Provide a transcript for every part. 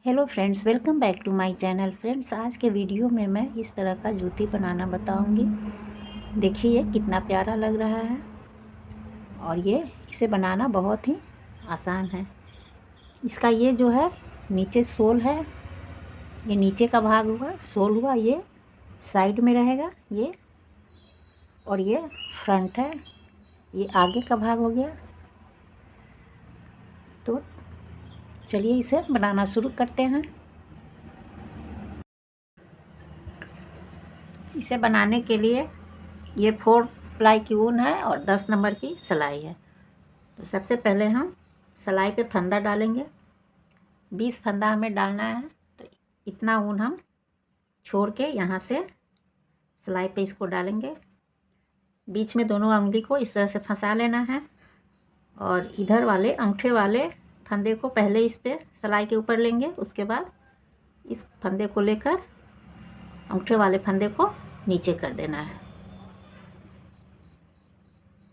Hello friends, welcome back to my channel. Friends, आज के video में मैं इस तरह का जूती बनाना बताऊंगी। देखिए कितना प्यारा लग रहा है और ये इसे बनाना बहुत ही आसान है। इसका ये जो है नीचे सोल है, ये नीचे का भाग हुआ, सोल हुआ, ये साइड में रहेगा ये, और ये फ्रंट है, ये आगे का भाग हो गया। तो चलिए इसे बनाना शुरू करते हैं। इसे बनाने के लिए ये 4 प्लाई की ऊन है और 10 नंबर की सिलाई है। तो सबसे पहले हम सिलाई पे फंदा डालेंगे। 20 फंदा हमें डालना है। तो इतना ऊन हम छोड़ के यहाँ से सिलाई पे इसको डालेंगे। बीच में दोनों उंगली को इस तरह से फंसा लेना है और इधर वाले अंगूठे वाले फंदे को पहले इस पे सिलाई के ऊपर लेंगे। उसके बाद इस फंदे को लेकर अंगूठे वाले फंदे को नीचे कर देना है,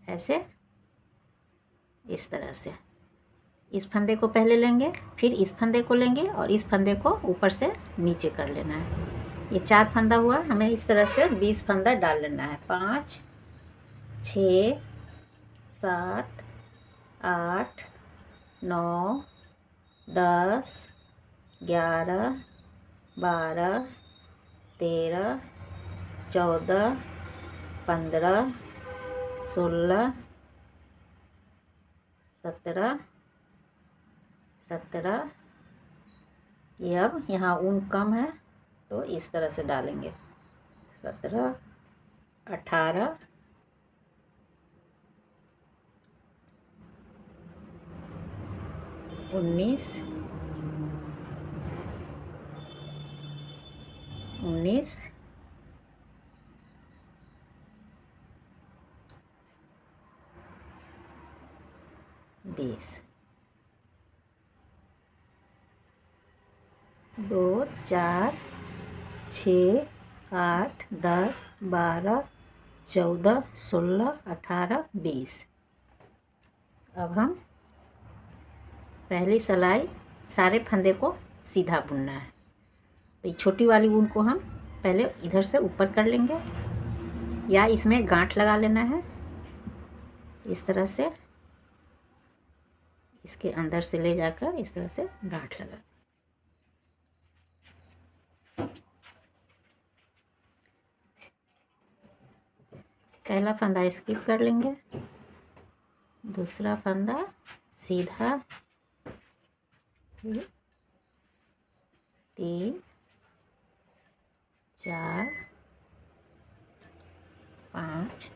ऐसे, इस तरह से। इस फंदे को पहले लेंगे, फिर इस फंदे को लेंगे और इस फंदे को ऊपर से नीचे कर लेना है। ये 4 फंदा हुआ। हमें इस तरह से 20 फंदा डाल लेना है। 5, 6, 7, 8, 9, 10, 11, 12, 13, 14, 15, 16, 17, 17। ये अब यहाँ ऊन कम है तो इस तरह से डालेंगे। 17, 18, 19, 19, 20, 2, 4, 6, 8, 10, 12, 14, 16, 18, 20। अब हम पहली सिलाई सारे फंदे को सीधा बुनना है। तो ये छोटी वाली ऊन को हम पहले इधर से ऊपर कर लेंगे या इसमें गांठ लगा लेना है। इस तरह से इसके अंदर से ले जाकर इस तरह से गांठ लगा। पहला फंदा स्किप कर लेंगे, दूसरा फंदा सीधा, 3, 4, 5,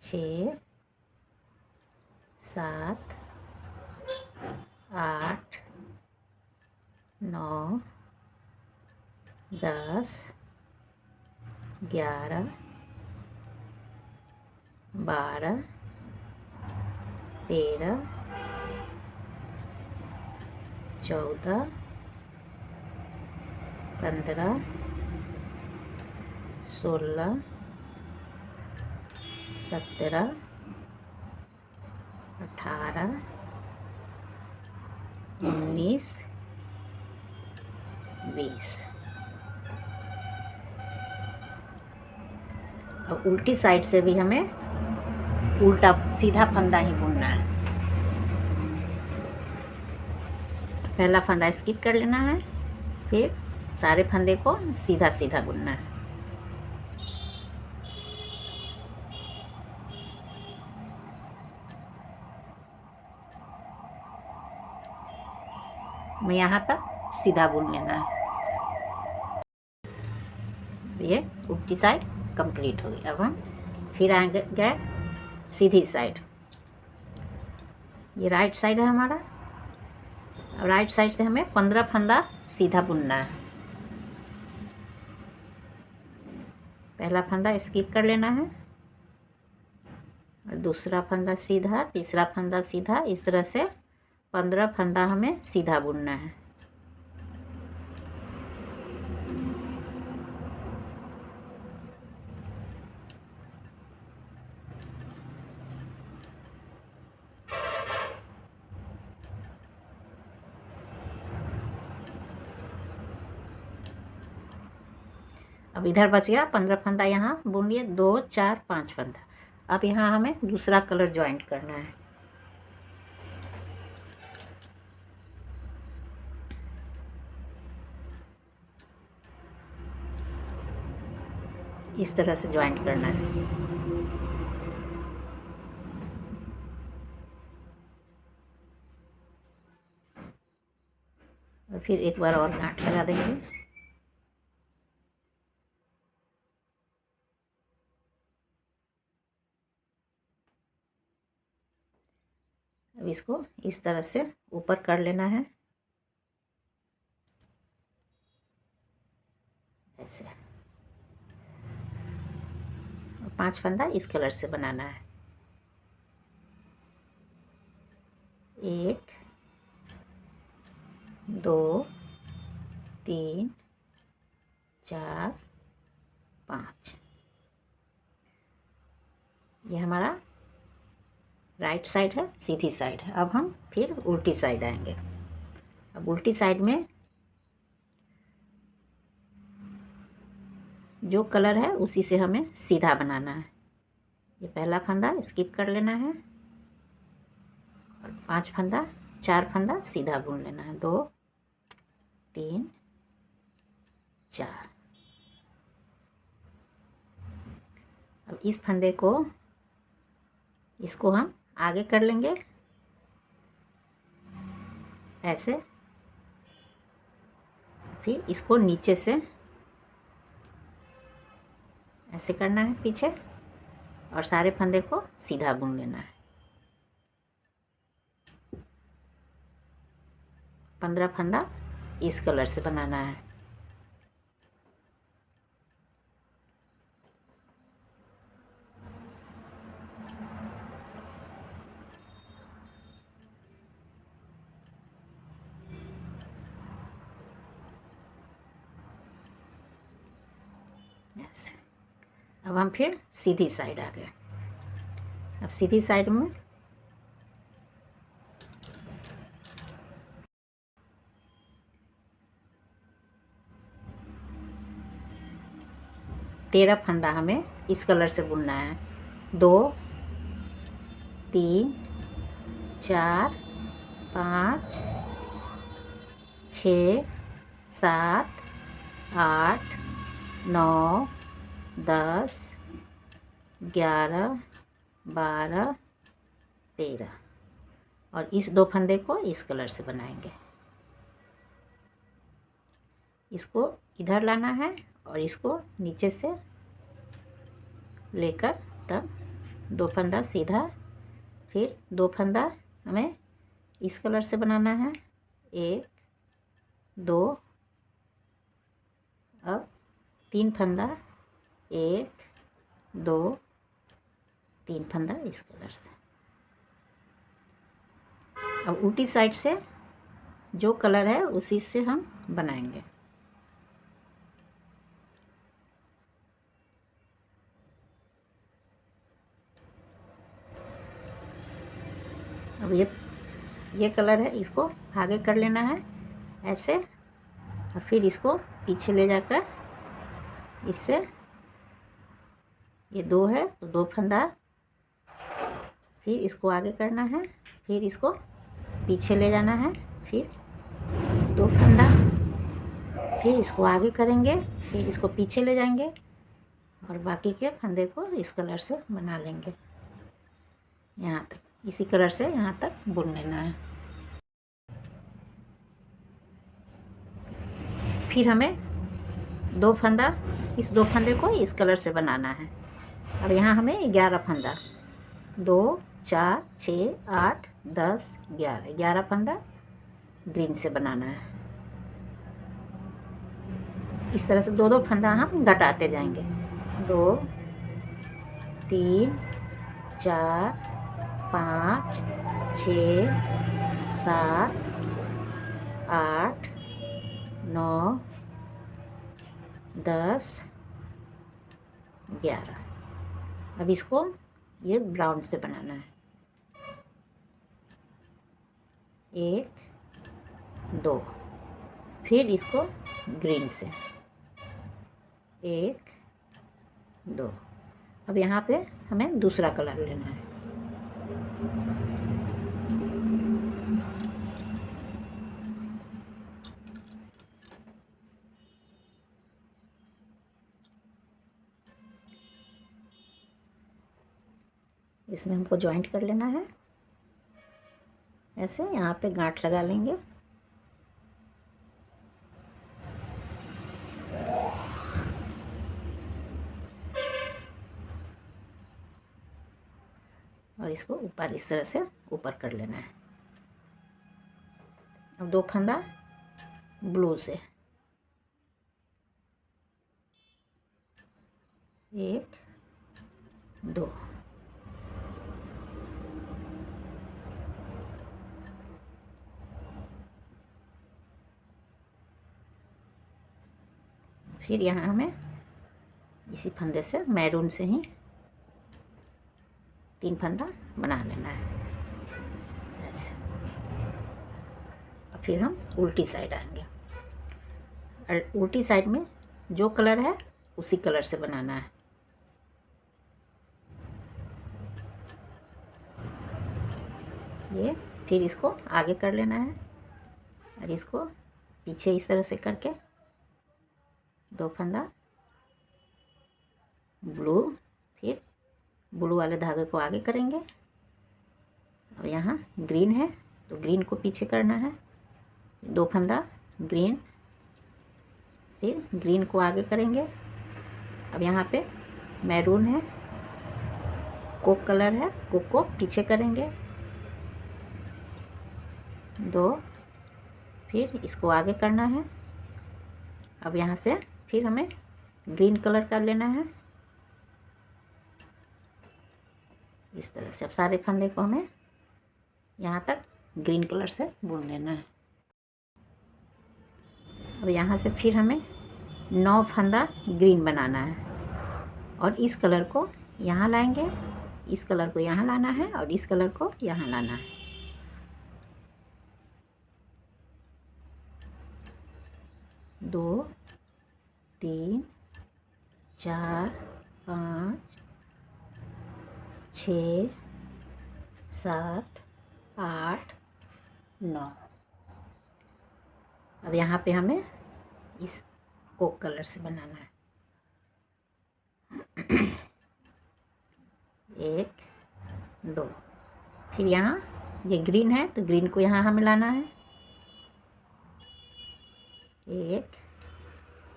6, 7, 8, 9, 10, 11, 12, 13, 14, 15, 16, 17, 18, 19, 20। अब उल्टी साइड से भी हमें उल्टा सीधा फंदा ही बुनना है। पहला फंदा स्किप कर लेना है, फिर सारे फंदे को सीधा सीधा बुनना है। मैं यहाँ तक सीधा बुन लेना है। ये उल्टी साइड कंप्लीट हो गई। अब हम फिर आगे गए सीधी साइड। ये राइट साइड है हमारा। राइट साइड से हमें 15 फंदा सीधा बुनना है। पहला फंदा स्किप कर लेना है और दूसरा फंदा सीधा, तीसरा फंदा सीधा, इस तरह से 15 फंदा हमें सीधा बुनना है। अब इधर बच गया 15 फंदा, यहाँ बुन लिए 2 4 5 फंदा। अब यहाँ हमें दूसरा कलर ज्वाइंट करना है। इस तरह से ज्वाइंट करना है। और फिर एक बार और गांठ लगा देंगे। अब इसको इस तरह से ऊपर कर लेना है, ऐसे। और 5 फंदा इस कलर से बनाना है। 1 2 3 4 5। ये हमारा राइट साइड है, सीधी साइड है। अब हम फिर उल्टी साइड आएंगे। अब उल्टी साइड में जो कलर है उसी से हमें सीधा बनाना है। ये पहला फंदा स्किप कर लेना है और 5 फंदा 4 फंदा सीधा बुन लेना है। 2 3 4। अब इस फंदे को, इसको हम आगे कर लेंगे ऐसे। फिर इसको नीचे से ऐसे करना है पीछे, और सारे फंदे को सीधा बुन लेना है। 15 फंदा इस कलर से बनाना है। ऐसे। अब हम फिर सीधी साइड आ गए। अब सीधी साइड में तेरह फंदा हमें इस कलर से बुनना है। 2 3 4 5 6 7 8 9 10 11 12 13। और इस 2 फंदे को इस कलर से बनाएंगे। इसको इधर लाना है और इसको नीचे से लेकर तब 2 फंदा सीधा, फिर 2 फंदा हमें इस कलर से बनाना है। 1 2। अब 3 फंदा 1 2 3 फंदा इस कलर से। अब उल्टी साइड से जो कलर है उसी से हम बनाएंगे। अब ये कलर है, इसको आगे कर लेना है ऐसे, और फिर इसको पीछे ले जाकर इससे, ये 2 है तो 2 फंदा, फिर इसको आगे करना है, फिर इसको पीछे ले जाना है, फिर 2 फंदा, फिर इसको आगे करेंगे, फिर इसको पीछे ले जाएंगे और बाकी के फंदे को इस कलर से बना लेंगे। यहाँ तक इसी कलर से यहाँ तक बुन लेना है। फिर हमें 2 फंदा, इस 2 फंदे को इस कलर से बनाना है। अब यहाँ हमें 11 फंदा, 2 4 6 8 10 11 फंदा ग्रीन से बनाना है। इस तरह से 2 फंदा हम घटाते जाएंगे। 2 3 4 5 6 7 8 9 10 11। अब इसको ये ब्राउन से बनाना है। 1 2, फिर इसको ग्रीन से एक, दो। अब यहाँ पे हमें दूसरा कलर लेना है। इसमें हमको जॉइंट कर लेना है, ऐसे यहाँ पे गांठ लगा लेंगे। और इसको ऊपर इस तरह से ऊपर कर लेना है। अब 2 फंदा ब्लू से, एक, दो। फिर यहाँ हमें इसी फंदे से, मैरून से ही 3 फंदा बना लेना है ऐसे। और फिर हम उल्टी साइड आएंगे, और उल्टी साइड में जो कलर है उसी कलर से बनाना है। ये फिर इसको आगे कर लेना है, और इसको पीछे इस तरह से करके 2 फंदा ब्लू, फिर ब्लू वाले धागे को आगे करेंगे। और यहाँ ग्रीन है तो ग्रीन को पीछे करना है, 2 फंदा ग्रीन, फिर ग्रीन को आगे करेंगे। अब यहाँ पे मैरून है, कोक कलर है, कोक को पीछे करेंगे 2, फिर इसको आगे करना है। अब यहाँ से फिर हमें ग्रीन कलर कर लेना है इस तरह से। अब सारे फंदे को हमें यहाँ तक ग्रीन कलर से बुन लेना है। अब यहाँ से फिर हमें 9 फंदा ग्रीन बनाना है, और इस कलर को यहाँ लाएंगे, इस कलर को यहाँ लाना है, और इस कलर को यहाँ लाना है। दो, 3, 4, 5, 6, 7, 8, 9। अब यहाँ पे हमें इस कोक कलर से बनाना है। 1, 2, फिर यहाँ ये ग्रीन है तो ग्रीन को यहाँ हमें लाना है। 1,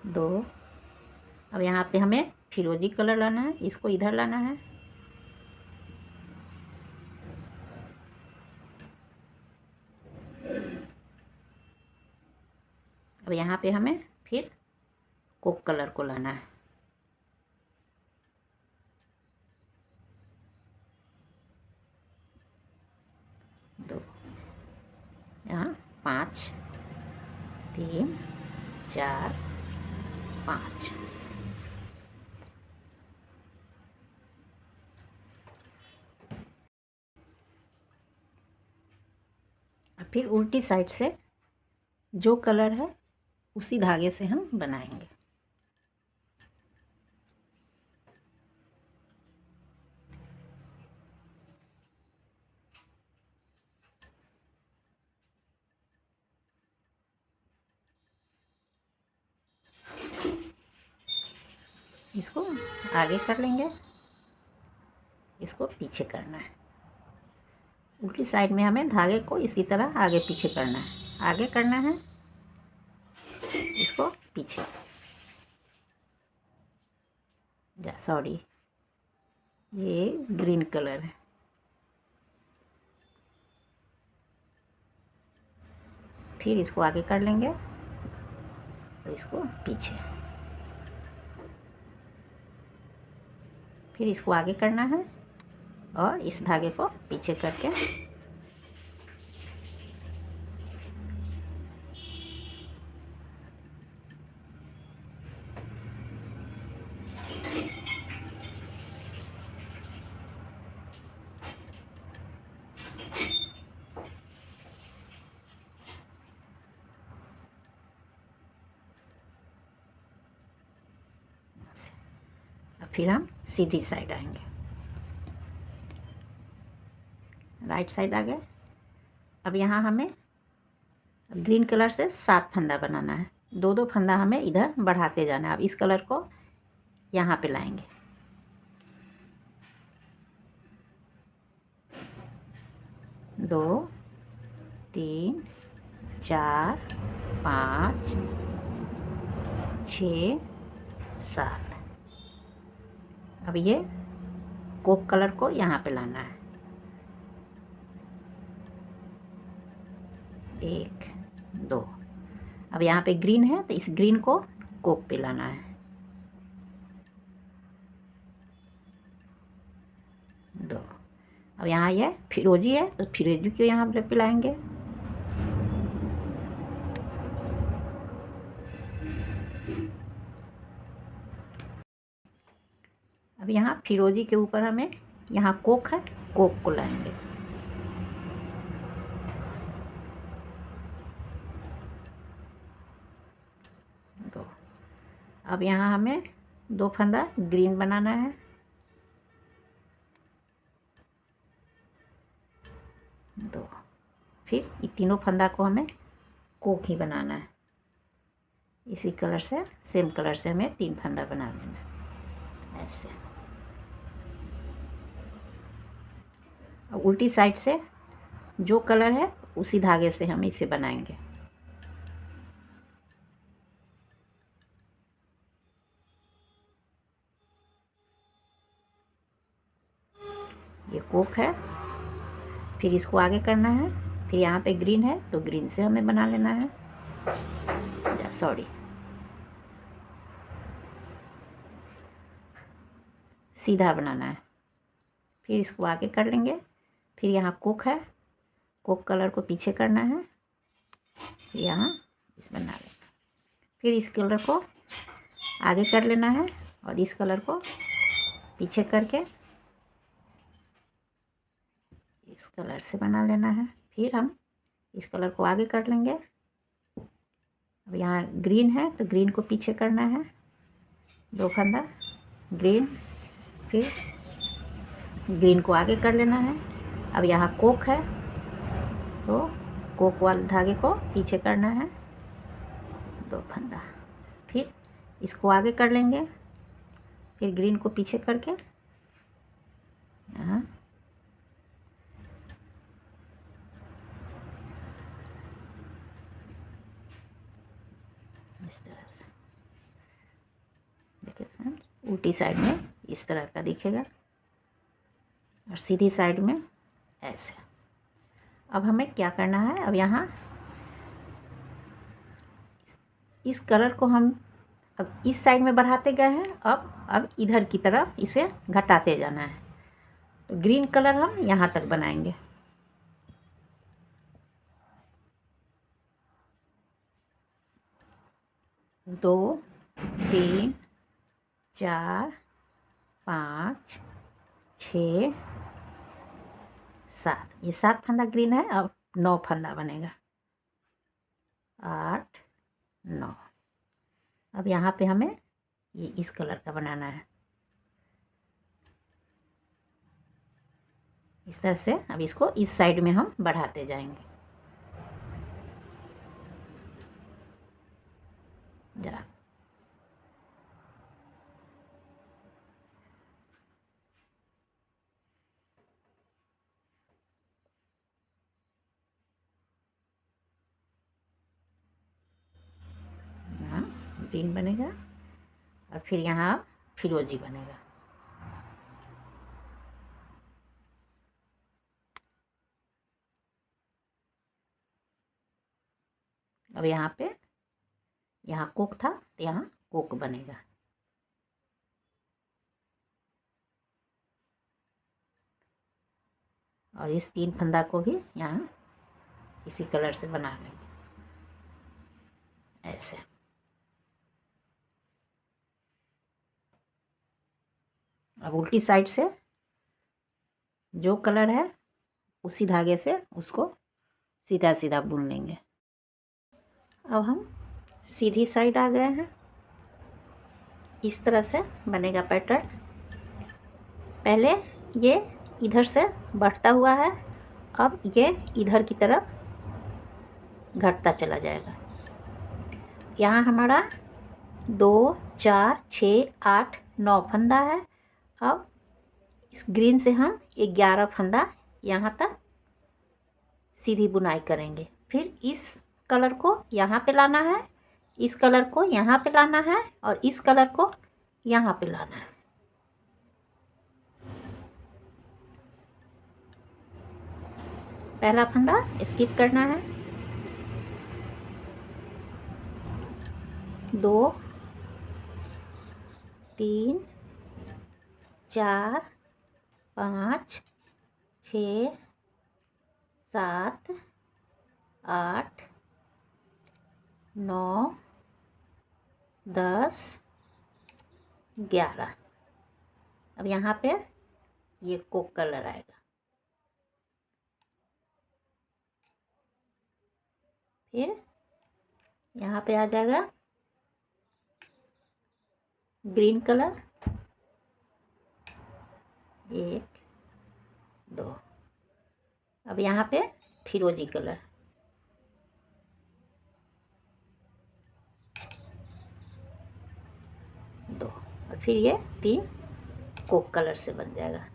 2। अब यहाँ पे हमें फिरोजी कलर लाना है, इसको इधर लाना है। अब यहाँ पे हमें फिर कोक कलर को लाना है। 2, यहाँ 5, 3, 4, 5। फिर उल्टी साइड से जो कलर है उसी धागे से हम बनाएंगे। इसको आगे कर लेंगे, इसको पीछे करना है। उल्टी साइड में हमें धागे को इसी तरह आगे पीछे करना है, आगे करना है, इसको पीछे। सॉरी, ये ग्रीन कलर है। फिर इसको आगे कर लेंगे और इसको पीछे। फिर इसको आगे करना है और इस धागे को पीछे करके फिर हम सीधी साइड आएंगे, राइट साइड आ गए। अब यहाँ हमें ग्रीन कलर से 7 फंदा बनाना है, 2-2 फंदा हमें इधर बढ़ाते जाना है। अब इस कलर को यहाँ पे लाएंगे, 2 3 4 5 6 7। अब ये कोक कलर को यहाँ पे लाना है, 1 2। अब यहाँ पे ग्रीन है तो इस ग्रीन को कोक पे लाना है, 2। अब यहाँ ये फिरोजी है तो फिरोजी को यहाँ पे लाएंगे, अब यहाँ फिरोजी के ऊपर हमें यहाँ कोक है, कोक को लाएंगे, 2। अब यहाँ हमें 2 फंदा ग्रीन बनाना है, 2। फिर ये तीनों फंदा को हमें कोक ही बनाना है, इसी कलर से सेम कलर से हमें 3 फंदा बना लेना है ऐसे। अब उल्टी साइड से जो कलर है उसी धागे से हम इसे बनाएंगे, ये कोक है, फिर इसको आगे करना है, फिर यहाँ पे ग्रीन है तो ग्रीन से हमें बना लेना है, सॉरी सीधा बनाना है। फिर इसको आगे कर लेंगे, फिर यहाँ कोक है, कोक कलर को पीछे करना है, यहाँ इस बना लेंगे। फिर इस कलर को आगे कर लेना है और इस कलर को पीछे करके इस कलर से बना लेना है। फिर हम इस कलर को आगे कर लेंगे। अब यहाँ ग्रीन है तो ग्रीन को पीछे करना है, 2 फंदा ग्रीन, फिर ग्रीन को आगे कर लेना है। अब यहाँ कोक है तो कोक वाले धागे को पीछे करना है, 2 फंदा, फिर इसको आगे कर लेंगे, फिर ग्रीन को पीछे करके यहाँ इस तरह से देखिए फ्रेंड्स, उल्टी साइड में इस तरह का दिखेगा और सीधी साइड में ऐसे। अब हमें क्या करना है, अब यहाँ इस कलर को हम अब इस साइड में बढ़ाते गए हैं, अब इधर की तरफ इसे घटाते जाना है। तो ग्रीन कलर हम यहाँ तक बनाएंगे, दो 3 4 5 6 7, ये 7 फंदा ग्रीन है। अब 9 फंदा बनेगा, 8 9। अब यहाँ पे हमें ये इस कलर का बनाना है, इस तरह से। अब इसको इस साइड में हम बढ़ाते जाएंगे जरा। यहाँ ग्रीन बनेगा और फिर यहाँ फिरोजी बनेगा। अब यहाँ पे यहाँ कोक था तो यहाँ कोक बनेगा। और इस 3 फंदा को भी यहाँ इसी कलर से बना लेंगे ऐसे। अब उल्टी साइड से जो कलर है उसी धागे से उसको सीधा सीधा बुन लेंगे। अब हम सीधी साइड आ गए हैं, इस तरह से बनेगा पैटर्न। पहले ये इधर से बढ़ता हुआ है, अब ये इधर की तरफ घटता चला जाएगा। यहाँ हमारा 2 4 6 8 9 फंदा है। अब इस ग्रीन से हम 11 फंदा यहाँ तक सीधी बुनाई करेंगे। फिर इस कलर को यहाँ पे लाना है, इस कलर को यहाँ पे लाना है और इस कलर को यहाँ पे लाना है। पहला फंदा स्किप करना है, 2 3 4 5 6 7 8 9 10 11। अब यहाँ पे ये कोक कलर आएगा। फिर यहाँ पे आ जाएगा ग्रीन कलर, 1 2। अब यहाँ पे फिरोजी कलर, 2 और फिर ये 3 कोक कलर से बन जाएगा।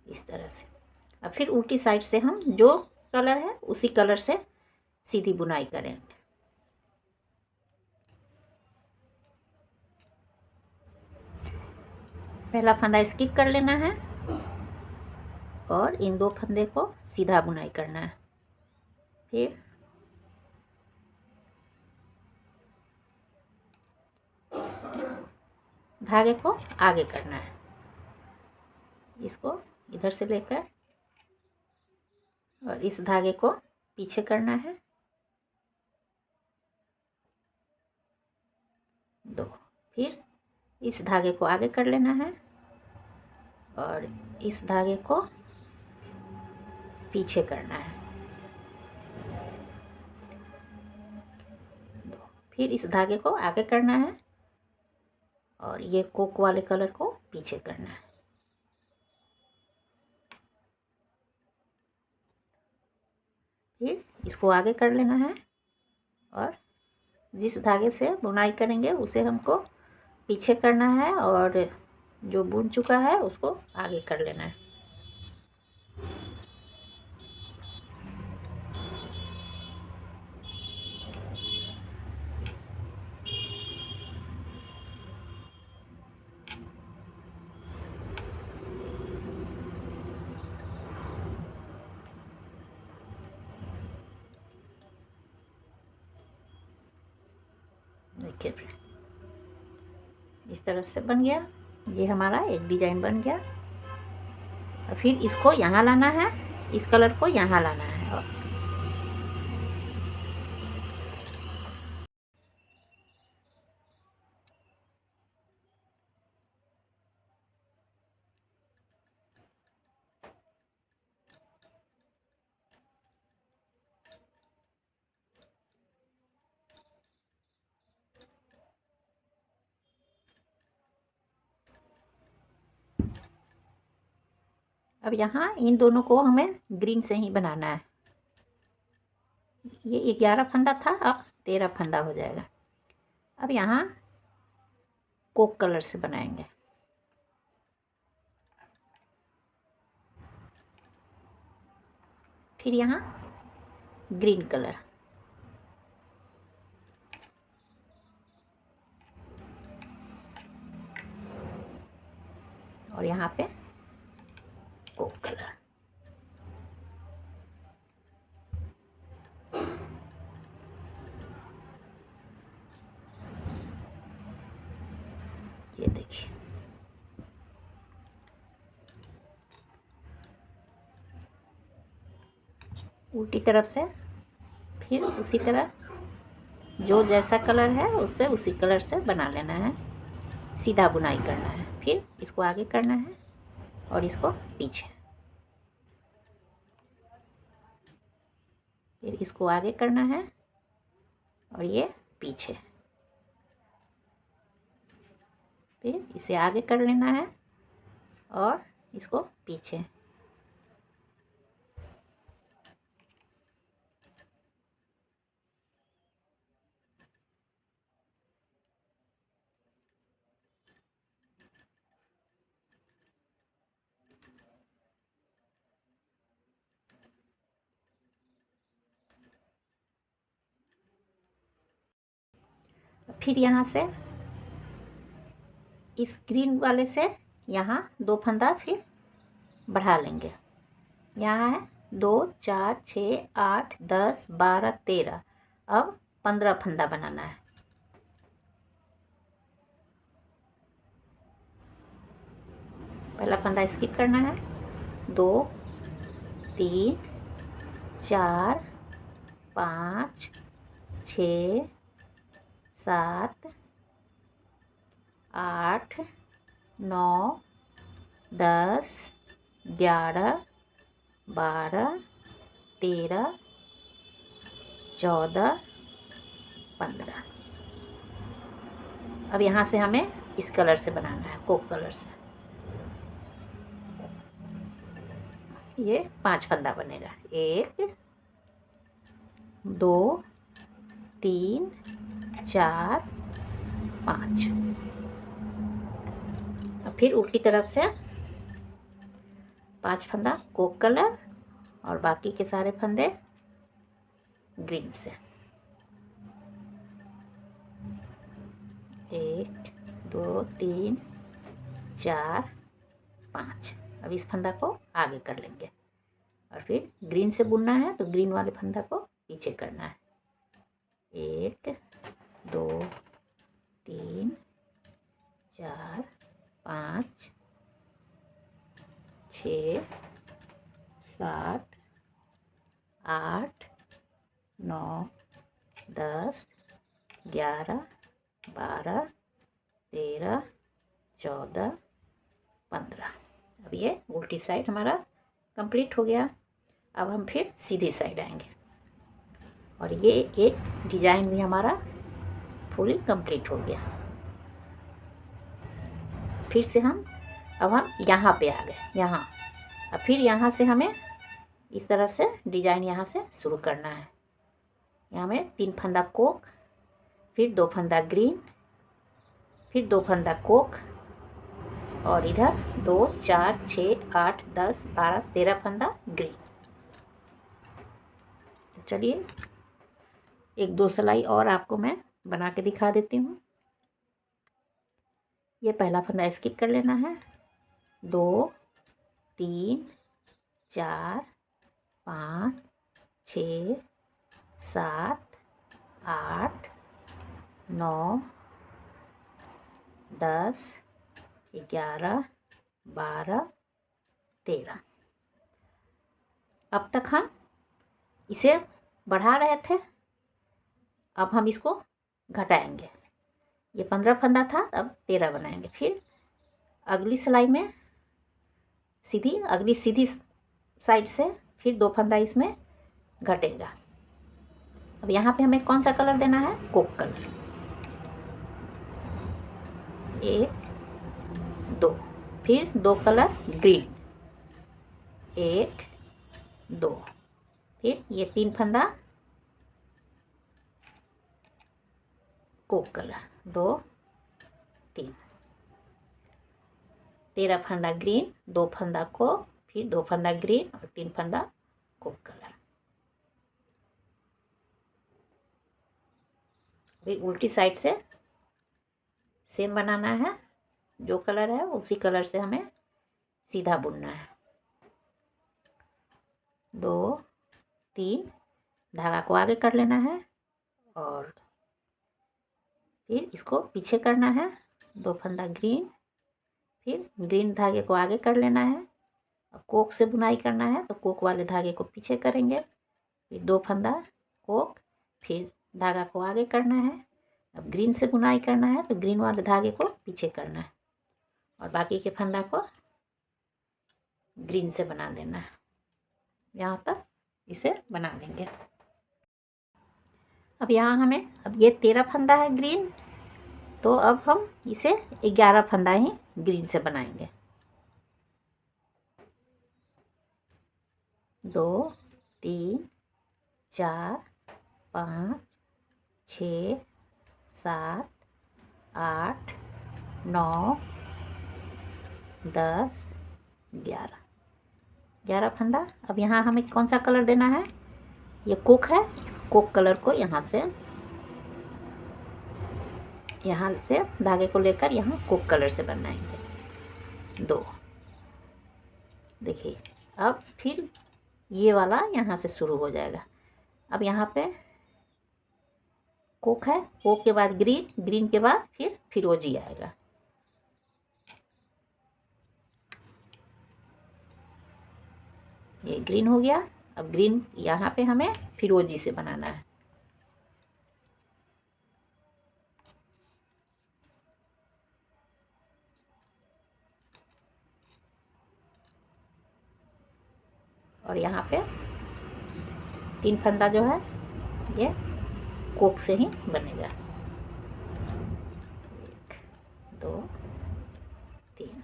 इस तरह से। अब फिर उल्टी साइड से हम जो कलर है उसी कलर से सीधी बुनाई करेंगे। पहला फंदा स्किप कर लेना है और इन 2 फंदे को सीधा बुनाई करना है। फिर धागे को आगे करना है, इसको इधर से लेकर और इस धागे को पीछे करना है, 2। फिर इस धागे को आगे कर लेना है और इस धागे को पीछे करना है, 2। फिर इस धागे को आगे करना है और ये कोक वाले कलर को पीछे करना है। फिर इसको आगे कर लेना है और जिस धागे से बुनाई करेंगे उसे हमको पीछे करना है और जो बुन चुका है उसको आगे कर लेना है। देखिए इस तरह से बन गया, ये हमारा एक डिजाइन बन गया। और फिर इसको यहाँ लाना है, इस कलर को यहाँ लाना है। अब यहाँ इन दोनों को हमें ग्रीन से ही बनाना है। ये 11 फंदा था, अब 13 फंदा हो जाएगा। अब यहाँ कोक कलर से बनाएंगे। फिर यहाँ ग्रीन कलर और यहाँ पे कोक कलर। ये देखिए उल्टी तरफ से फिर उसी तरह जो जैसा कलर है उस पर उसी कलर से बना लेना है, सीधा बुनाई करना है। फिर इसको आगे करना है और इसको पीछे, फिर इसको आगे करना है और ये पीछे। फिर इसे आगे कर लेना है और इसको पीछे। फिर यहाँ से इस ग्रीन वाले से यहाँ 2 फंदा फिर बढ़ा लेंगे। यहाँ है 2 4 6 8 10 12 13। अब 15 फंदा बनाना है। पहला फंदा स्किप करना है। 2 3 4 5 6 7 8 9 10 11 12 13 14 15। अब यहाँ से हमें इस कलर से बनाना है, कोक कलर से। ये 5 फंदा बनेगा। 1 2 3 4 5। अब फिर उल्टी तरफ से 5 फंदा कोक कलर और बाकी के सारे फंदे ग्रीन से। 1 2 3 4 5। अब इस फंदा को आगे कर लेंगे और फिर ग्रीन से बुनना है तो ग्रीन वाले फंदा को पीछे करना है। 1 2 3 4 5 6 7 8 9 10 11 12 13 14 15। अब ये उल्टी साइड हमारा कंप्लीट हो गया। अब हम फिर सीधी साइड आएंगे और ये एक डिज़ाइन भी हमारा फुली कंप्लीट हो गया। फिर से हम यहाँ पे आ गए। यहाँ अब फिर यहाँ से हमें इस तरह से डिज़ाइन यहाँ से शुरू करना है। यहाँ में 3 फंदा कोक, फिर 2 फंदा ग्रीन, फिर 2 फंदा कोक और इधर 2 4 6 8 10 12 13 फंदा ग्रीन। तो चलिए 1-2 सिलाई और आपको मैं बना के दिखा देती हूँ। ये पहला फंदा स्किप कर लेना है। 2 3 4 5 6 7 8 9 10 11 12 13। अब तक हम इसे बढ़ा रहे थे, अब हम इसको घटाएंगे। ये 15 फंदा था, अब 13 बनाएंगे। फिर अगली सिलाई में अगली सीधी साइड से फिर 2 फंदा इसमें घटेगा। अब यहाँ पे हमें कौन सा कलर देना है? Coke colour. 1 2, फिर 2 कलर ग्रीन, 1 2, फिर ये 3 फंदा कोक कलर, 2 3, 13 फंदा ग्रीन, 2 फंदा कोक, फिर 2 फंदा ग्रीन और 3 फंदा कोक कलर। फिर उल्टी साइड से सेम बनाना है। जो कलर है उसी कलर से हमें सीधा बुनना है। 2 3, धागा को आगे कर लेना है और फिर इसको पीछे करना है। 2 फंदा ग्रीन, फिर ग्रीन धागे को आगे कर लेना है। अब कोक से बुनाई करना है तो कोक वाले धागे को पीछे करेंगे। फिर 2 फंदा कोक, फिर धागा को आगे करना है। अब ग्रीन से बुनाई करना है तो ग्रीन वाले धागे को पीछे करना है और बाकी के फंदा को ग्रीन से बना देना है। यहाँ तक इसे बना लेंगे। अब यहाँ हमें, अब ये 13 फंदा है ग्रीन, तो अब हम इसे 11 फंदा ही ग्रीन से बनाएंगे। 2 3 4 5 6 7 8 9 10 11 फंदा। अब यहाँ हमें कौन सा कलर देना है, ये कोक है, कोक कलर को यहाँ से धागे को लेकर यहाँ कोक कलर से बनाएंगे 2। देखिए अब फिर ये वाला यहाँ से शुरू हो जाएगा। अब यहाँ पे कोक है, कोक के बाद ग्रीन, ग्रीन के बाद फिर फिरोजी आएगा। ये ग्रीन हो गया। अब ग्रीन यहाँ पे हमें फिरोजी से बनाना है। और यहाँ पे 3 फंदा जो है ये कोक से ही बनेगा। 1 2 3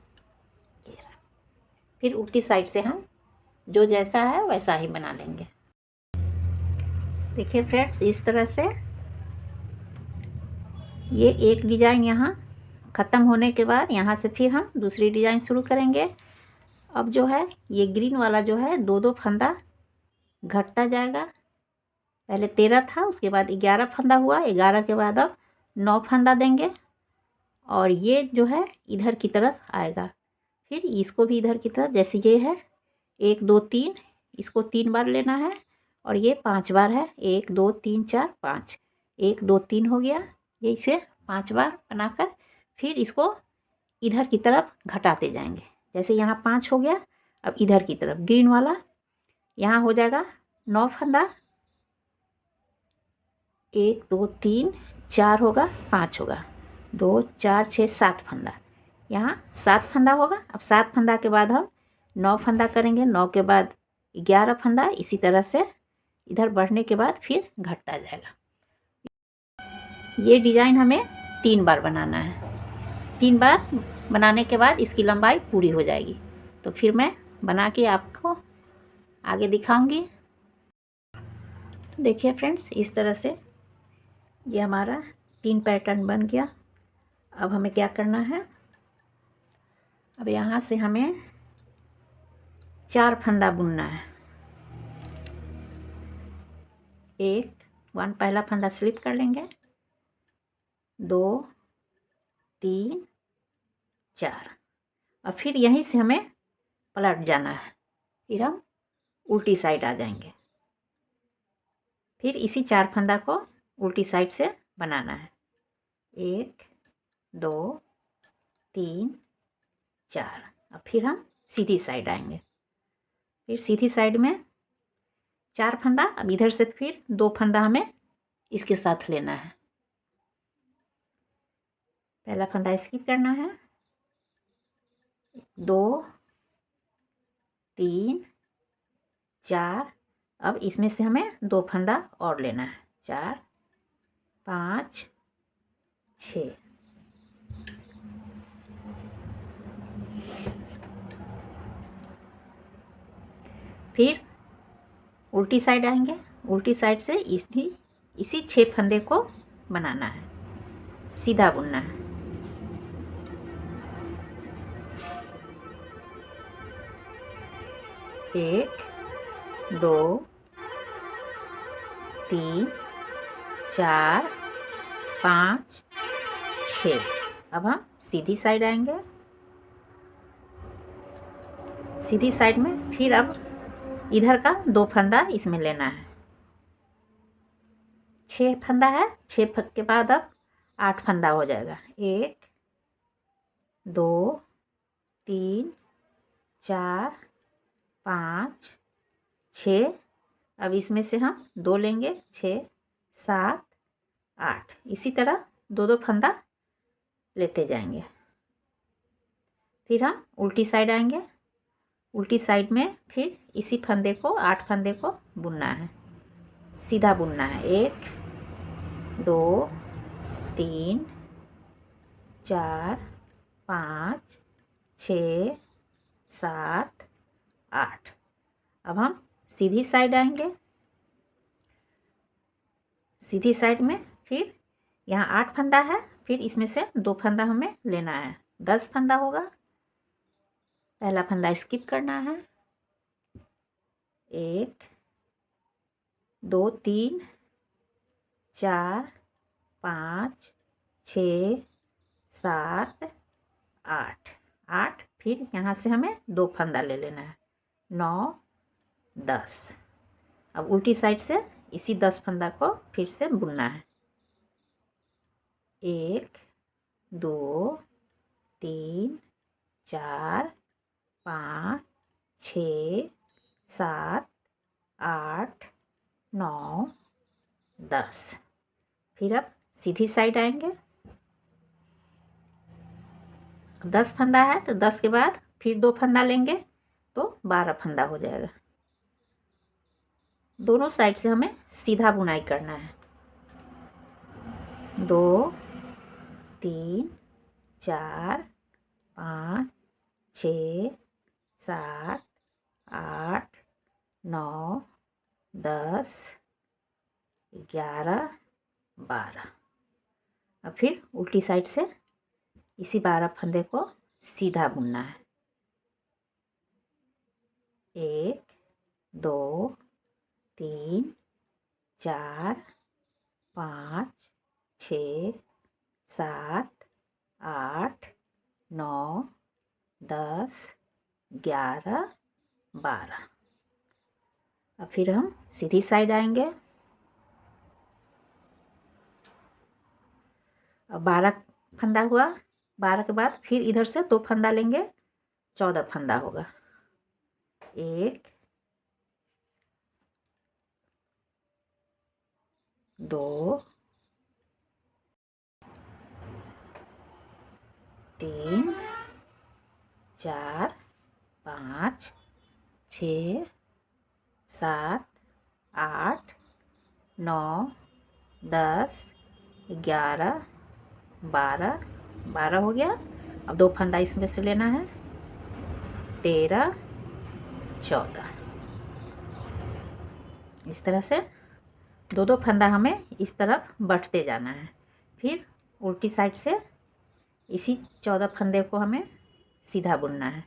11। फिर उल्टी साइड से हम जो जैसा है वैसा ही बना लेंगे। देखिए फ्रेंड्स, इस तरह से ये एक डिज़ाइन यहाँ ख़त्म होने के बाद यहाँ से फिर हम दूसरी डिज़ाइन शुरू करेंगे। अब जो है ये ग्रीन वाला जो है 2-2 फंदा घटता जाएगा। पहले 13 था, उसके बाद 11 फंदा हुआ, 11 के बाद अब 9 फंदा देंगे और ये जो है इधर की तरफ आएगा। फिर इसको भी इधर की तरफ, जैसे ये है 1 2 3, इसको 3 बार लेना है और ये 5 बार है। 1 2 3 4 5, 1 2 3 हो गया। ये इसे 5 बार बनाकर फिर इसको इधर की तरफ घटाते जाएंगे। जैसे यहाँ 5 हो गया, अब इधर की तरफ ग्रीन वाला यहाँ हो जाएगा 9 फंदा। 1 2 3 4 होगा, 5 होगा, 2 4 6 7 फंदा, यहाँ 7 फंदा होगा। अब 7 फंदा के बाद हम 9 फंदा करेंगे, 9 के बाद 11 फंदा। इसी तरह से इधर बढ़ने के बाद फिर घटता जाएगा। ये डिज़ाइन हमें 3 बार बनाना है। 3 बार बनाने के बाद इसकी लंबाई पूरी हो जाएगी। तो फिर मैं बना के आपको आगे दिखाऊंगी। देखिए फ्रेंड्स, इस तरह से ये हमारा 3 पैटर्न बन गया। अब हमें क्या करना है, अब यहाँ से हमें 4 फंदा बुनना है। 1 पहला फंदा स्लिप कर लेंगे, 2 3 4, और फिर यहीं से हमें पलट जाना है। फिर हम उल्टी साइड आ जाएंगे। फिर इसी 4 फंदा को उल्टी साइड से बनाना है। 1 2 3 4, अब फिर हम सीधी साइड आएंगे। फिर सीधी साइड में 4 फंदा, अब इधर से फिर 2 फंदा हमें इसके साथ लेना है। पहला फंदा स्किप करना है, 2 3 4, अब इसमें से हमें 2 फंदा और लेना है। 4 5 6, फिर उल्टी साइड आएंगे। उल्टी साइड से इसी 6 फंदे को बनाना है, सीधा बुनना है। एक 2 3 4 5 6, अब हम सीधी साइड आएंगे। सीधी साइड में फिर अब इधर का 2 फंदा इसमें लेना है। 6 फंदा है, 6 फंद के बाद अब 8 फंदा हो जाएगा। 1 2 3 4 5 6, अब इसमें से हम 2 लेंगे। 6 7 8, इसी तरह 2 फंदा लेते जाएंगे। फिर हम उल्टी साइड आएंगे। उल्टी साइड में फिर इसी फंदे को, 8 फंदे को बुनना है, सीधा बुनना है। 1 2 3 4 5 6 7 8। अब हम सीधी साइड आएंगे। सीधी साइड में फिर यहाँ 8 फंदा है, फिर इसमें से 2 फंदा हमें लेना है, 10 फंदा होगा। पहला फंदा स्किप करना है। 1 2 3 4 5 6 7 8। 8 फिर यहाँ से हमें 2 फंदा ले लेना है, 9 10। अब उल्टी साइड से इसी 10 फंदा को फिर से बुनना है। 1 2 3 4 5 6 7 8 9 10। फिर अब सीधी साइड आएंगे। 10 फंदा है तो 10 के बाद फिर 2 फंदा लेंगे तो 12 फंदा हो जाएगा। दोनों साइड से हमें सीधा बुनाई करना है। 2 3 4 5 6 7 8 9 10 11 12। अब फिर उल्टी साइड से इसी 12 फंदे को सीधा बुनना है। 1 2 3 4 5 6 7 8 9 10 11 12। अब फिर हम सीधी साइड आएंगे। अब 12 फंदा हुआ, 12 के बाद फिर इधर से 2 फंदा लेंगे, 14 फंदा होगा। 1 2 3 4 5 6 7 8 9 10 11 12। 12 हो गया। अब 2 फंदा इसमें से लेना है, 13 14। इस तरह से 2 फंदा हमें इस तरफ बढ़ते जाना है। फिर उल्टी साइड से इसी 14 फंदे को हमें सीधा बुनना है।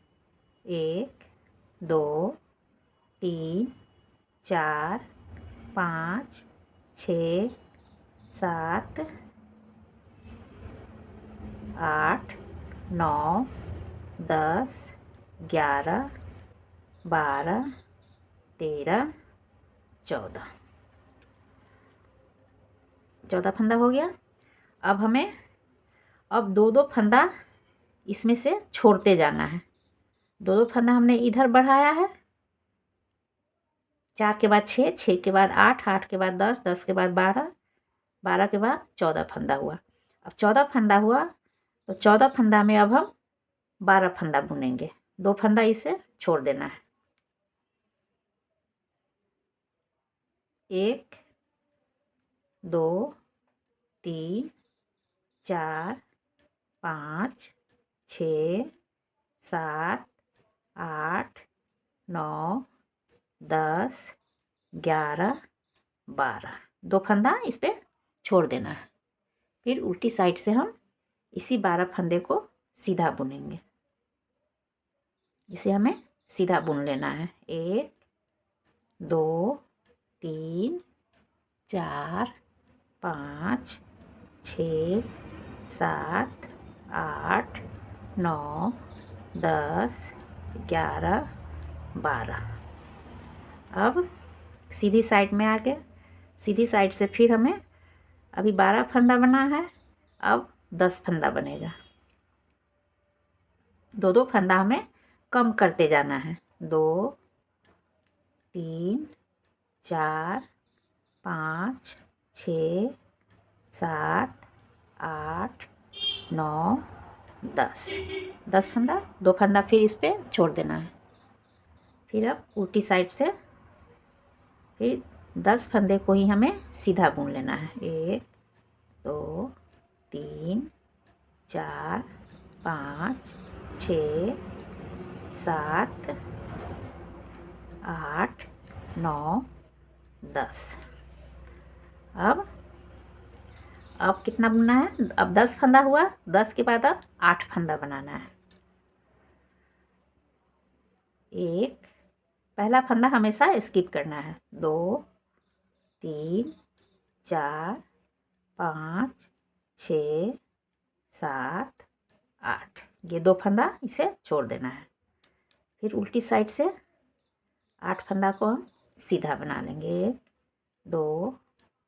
1 2 3 4 5 6 7 8 9 10 11 12 13 14। 14 फंदा हो गया। अब हमें अब 2 फंदा इसमें से छोड़ते जाना है। 2 फंदा हमने इधर बढ़ाया है, 4 के बाद 6, 6 के बाद 8, 8 के बाद 10, 10 के बाद 12, 12 के बाद 14 फंदा हुआ। अब 14 फंदा हुआ तो 14 फंदा में अब हम 12 फंदा बुनेंगे। 2 फंदा इसे छोड़ देना है। 1 2 3 4 5 6 7 8 9 10 11 12। 2 फंदा इस पर छोड़ देना है। फिर उल्टी साइड से हम इसी 12 फंदे को सीधा बुनेंगे। इसे हमें सीधा बुन लेना है। 1 2 3 4 5 6 7 8 9 10 11 12। अब सीधी साइड में आ गए। सीधी साइड से फिर हमें अभी 12 फंदा बना है, अब 10 फंदा बनेगा। 2 फंदा हमें कम करते जाना है। 2 3 4 5 6 7 8 9 10। 10 फंदा, 2 फंदा फिर इस पर छोड़ देना है। फिर अब उल्टी साइड से फिर 10 फंदे को ही हमें सीधा बुन लेना है। 1 दो, तीन, चार, पाँच, छः, सात, आठ, नौ, 10। अब कितना बुनना है? अब 10 फंदा हुआ, 10 के बाद अब 8 फंदा बनाना है। एक, पहला फंदा हमेशा स्किप करना है। 2, 3, 4, 5, 6, 7, 8, ये 2 फंदा इसे छोड़ देना है। फिर उल्टी साइड से 8 फंदा को हम सीधा बना लेंगे। 1, 2,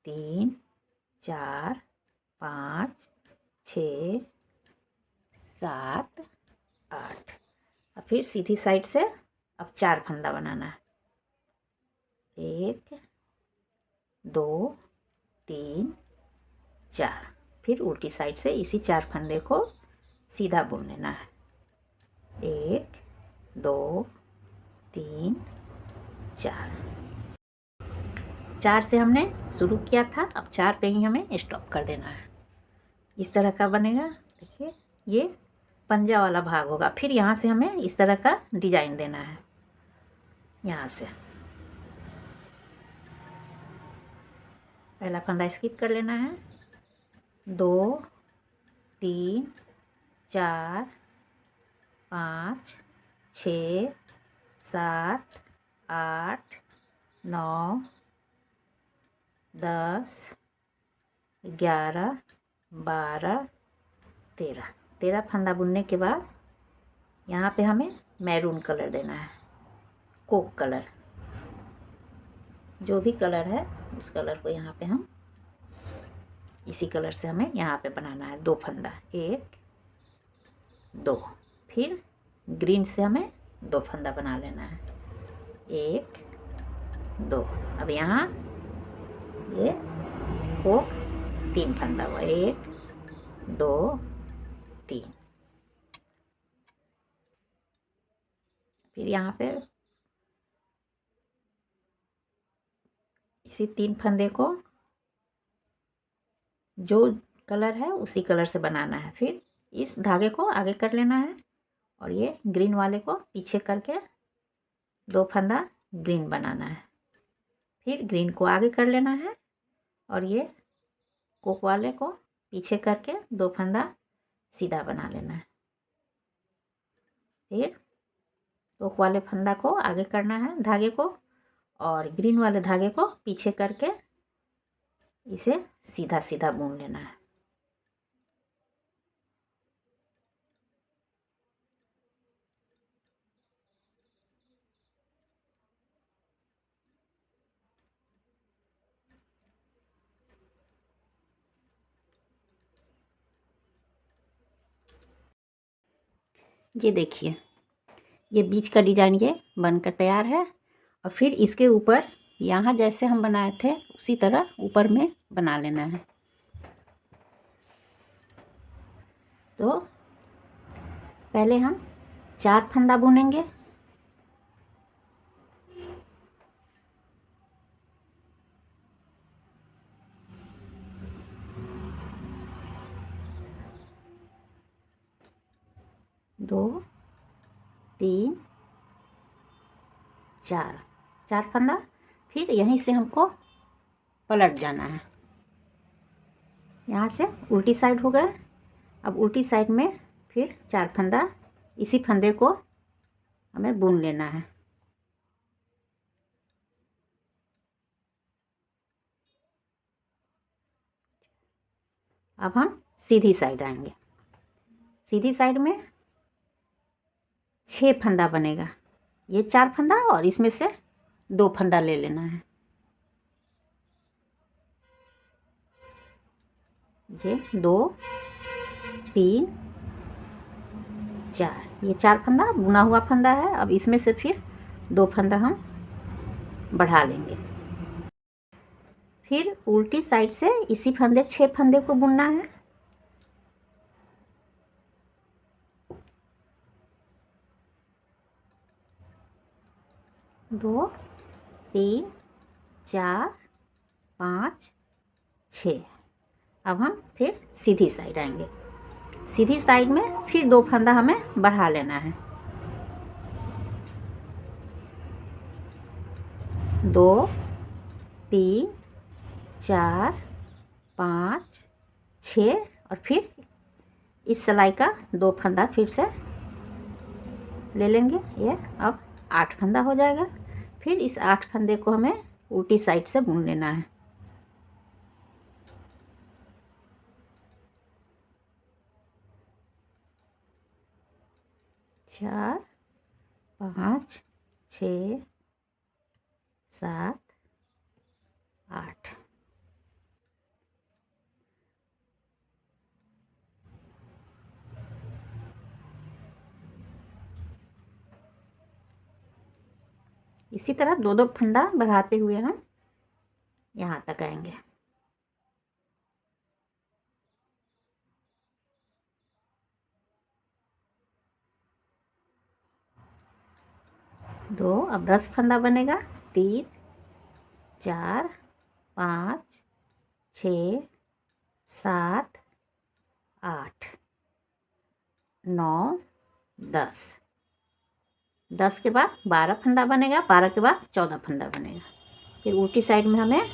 3, 4, 5, 6, 7, 8। अब फिर सीधी साइड से अब 4 फंदा बनाना है। 1, 2, 3, 4। फिर उल्टी साइड से इसी 4 फंदे को सीधा बुन लेना है। 1, 2, 3, 4। 4 से हमने शुरू किया था, अब 4 पे ही हमें स्टॉप कर देना है। इस तरह का बनेगा। देखिए, ये पंजा वाला भाग होगा। फिर यहाँ से हमें इस तरह का डिजाइन देना है। यहाँ से पहला फंदा स्किप कर लेना है। 2, 3, 4, 5, 6, 7, 8, 9, 10, 11, 12, 13। 13 फंदा बुनने के बाद यहाँ पे हमें मैरून कलर देना है। कोक कलर, जो भी कलर है उस कलर को यहाँ पे हम इसी कलर से हमें यहाँ पे बनाना है। 2 फंदा, 1, 2। फिर ग्रीन से हमें 2 फंदा बना लेना है। 1, 2। अब यहाँ ये कोक 3 फंदा हुआ। 1, 2, 3। फिर यहाँ पे इसी 3 फंदे को जो कलर है उसी कलर से बनाना है। फिर इस धागे को आगे कर लेना है और ये ग्रीन वाले को पीछे करके 2 फंदा ग्रीन बनाना है। फिर ग्रीन को आगे कर लेना है और ये कोक वाले को पीछे करके 2 फंदा सीधा बना लेना है। फिर कोक वाले फंदा को आगे करना है धागे को, और ग्रीन वाले धागे को पीछे करके इसे सीधा सीधा बुन लेना है। ये देखिए, ये बीच का डिजाइन ये बनकर तैयार है। और फिर इसके ऊपर यहाँ जैसे हम बनाए थे उसी तरह ऊपर में बना लेना है। तो पहले हम 4 फंदा बुनेंगे। दो, 3, 4 फंदा। फिर यहीं से हमको पलट जाना है। यहाँ से उल्टी साइड हो गया। अब उल्टी साइड में फिर 4 फंदा इसी फंदे को हमें बुन लेना है। अब हम सीधी साइड आएंगे। सीधी साइड में 6 फंदा बनेगा। ये 4 फंदा और इसमें से 2 फंदा ले लेना है। ये 2, 3, 4, ये 4 फंदा बुना हुआ फंदा है। अब इसमें से फिर 2 फंदा हम बढ़ा लेंगे। फिर उल्टी साइड से इसी फंदे 6 फंदे को बुनना है। दो, 3, 4, 5, 6। अब हम फिर सीधी साइड आएंगे। सीधी साइड में फिर 2 फंदा हमें बढ़ा लेना है। 2, 3, 4, 5, 6 और फिर इस सिलाई का 2 फंदा फिर से ले लेंगे। ये अब 8 फंदा हो जाएगा। फिर इस 8 फंदे को हमें उल्टी साइड से बुन लेना है। 4, 5, 6, 7, 8। इसी तरह 2-2 फंदा बढ़ाते हुए हम यहाँ तक आएंगे। 2, अब 10 फंदा बनेगा। 3, 4, 5, 6, 7, 8, 9, 10। 10 के बाद 12 फंदा बनेगा। 12 के बाद 14 फंदा बनेगा। फिर उल्टी साइड में हमें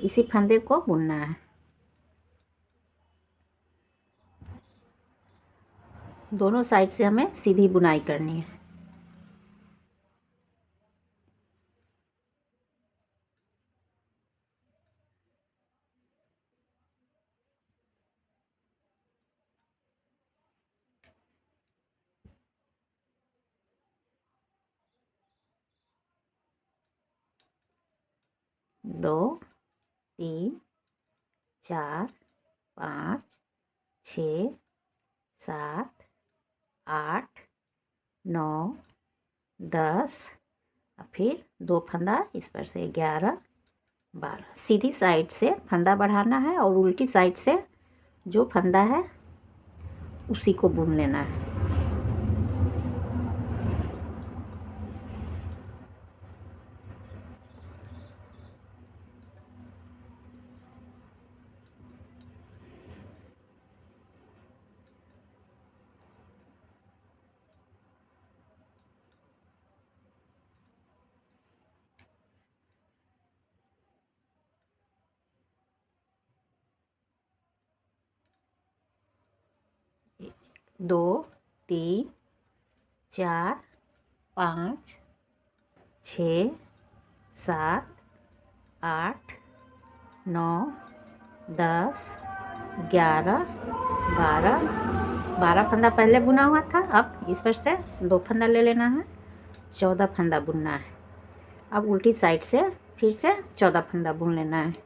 इसी फंदे को बुनना है। दोनों साइड से हमें सीधी बुनाई करनी है। दो, 3, 4, 5, 6, 7, 8, 9, 10 और फिर 2 फंदा इस पर से 11, 12। सीधी साइड से फंदा बढ़ाना है और उल्टी साइड से जो फंदा है उसी को बुन लेना है। दो, 3, 4, 5, 6, 7, 8, 9, 10, 11, 12। 12 फंदा पहले बुना हुआ था। अब इस पर से 2 फंदा ले लेना है। 14 फंदा बुनना है। अब उल्टी साइड से फिर से 14 फंदा बुन लेना है।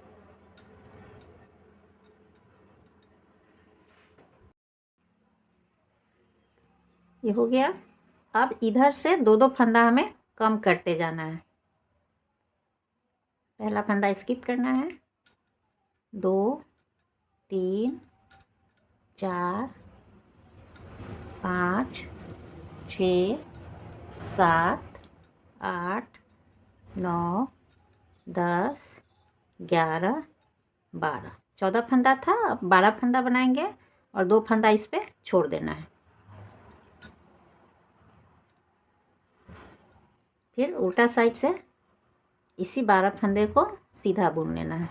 ये हो गया। अब इधर से 2-2 फंदा हमें कम करते जाना है। पहला फंदा स्किप करना है। 2, 3, 4, 5, 6, 7, 8, 9, 10, 11, 12। 14 फंदा था। अब 12 फंदा बनाएंगे और 2 फंदा इस पे छोड़ देना है। फिर उल्टा साइड से इसी 12 फंदे को सीधा बुन लेना है।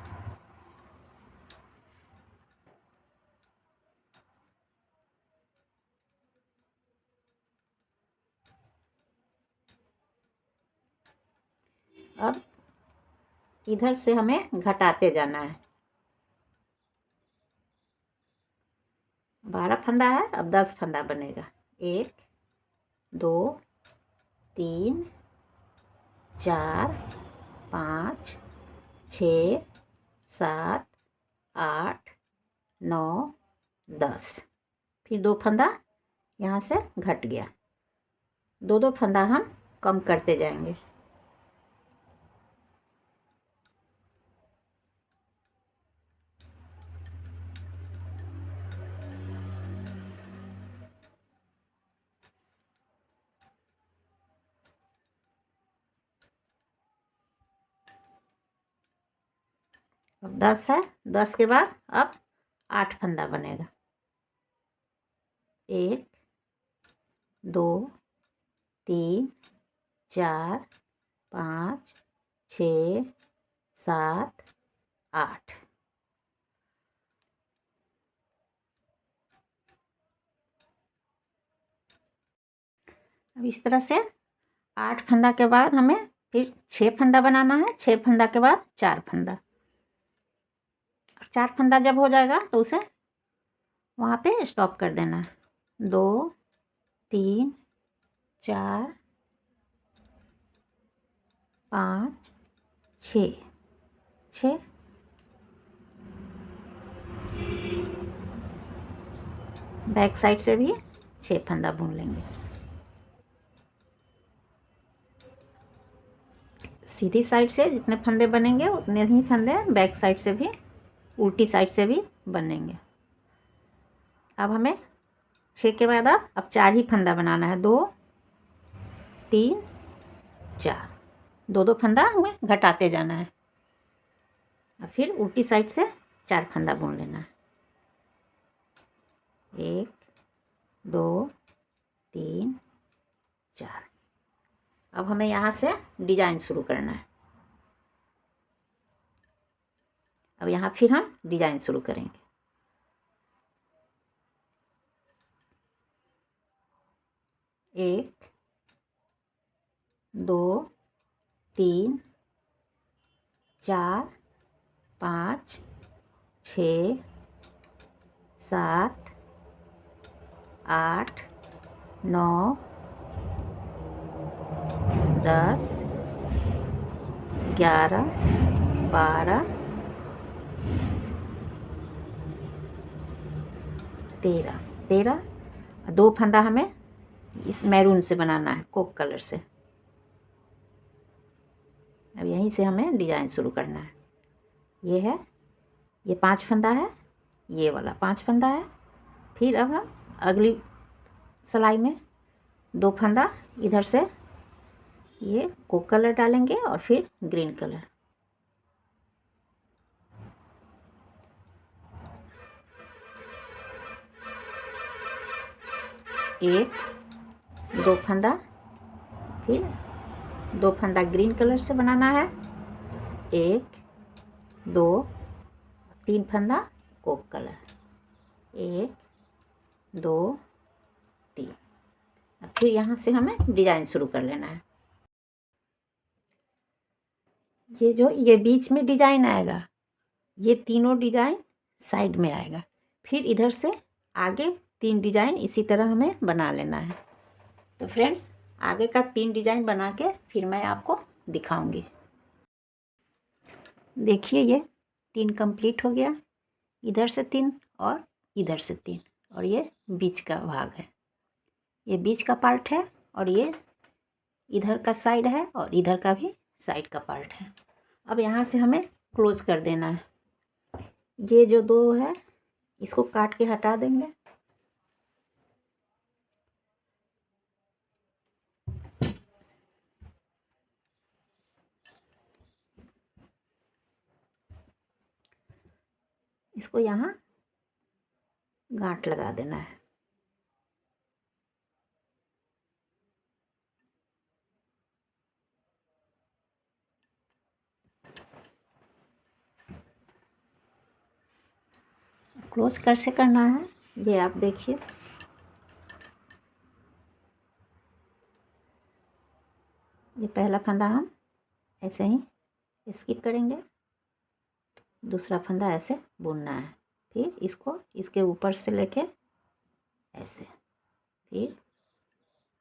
अब इधर से हमें घटाते जाना है। 12 फंदा है। अब 10 फंदा बनेगा। 1, 2, 3, 4, 5, 6, 7, 8, 9, 10। फिर 2 फंदा यहाँ से घट गया। 2-2 फंदा हम कम करते जाएंगे। अब 10 है, 10 के बाद अब 8 फंदा बनेगा। 1 2 3 4 5 6 7 8। अब इस तरह से 8 फंदा के बाद हमें फिर 6 फंदा बनाना है। 6 फंदा के बाद 4 फंदा। 4 फंदा जब हो जाएगा तो उसे वहाँ पे स्टॉप कर देना है। 2 3 4 5 6 6। बैक साइड से भी 6 फंदा बुन लेंगे। सीधी साइड से जितने फंदे बनेंगे उतने ही फंदे बैक साइड से भी, उल्टी साइड से भी बनेंगे। अब हमें 6 के बाद अब 4 ही फंदा बनाना है। 2 3 4, 2 फंदा हमें घटाते जाना है। और फिर उल्टी साइड से 4 फंदा बुन लेना है। 1 2 3 4। अब हमें यहाँ से डिजाइन शुरू करना है। अब यहाँ फिर हम डिजाइन शुरू करेंगे। 1 2 3 4 5 6 7 8 9 10 11 12 13। 13। 2 फंदा हमें इस मैरून से बनाना है, कोक कलर से। अब यहीं से हमें डिजाइन शुरू करना है। ये है, ये 5 फंदा है, ये वाला 5 फंदा है। फिर अब हम अगली सिलाई में 2 फंदा इधर से ये कोक कलर डालेंगे और फिर ग्रीन कलर। 1 2 फंदा, फिर 2 फंदा ग्रीन कलर से बनाना है। 1 2 3 फंदा कोक कलर। 1 2 3। अब फिर यहाँ से हमें डिजाइन शुरू कर लेना है। ये बीच में डिजाइन आएगा, ये तीनों डिजाइन साइड में आएगा। फिर इधर से आगे 3 डिजाइन इसी तरह हमें बना लेना है। तो फ्रेंड्स, आगे का 3 डिजाइन बना के फिर मैं आपको दिखाऊंगी। देखिए, ये 3 कंप्लीट हो गया। इधर से 3 और इधर से 3, और ये बीच का भाग है। ये बीच का पार्ट है और ये इधर का साइड है और इधर का भी साइड का पार्ट है। अब यहाँ से हमें क्लोज कर देना है। ये जो 2 है इसको काट के हटा देंगे। इसको यहाँ गांठ लगा देना है। क्लोज कैसे करना है ये आप देखिए। ये पहला फंदा हम ऐसे ही स्किप करेंगे, दूसरा फंदा ऐसे बुनना है। फिर इसको इसके ऊपर से लेके ऐसे, फिर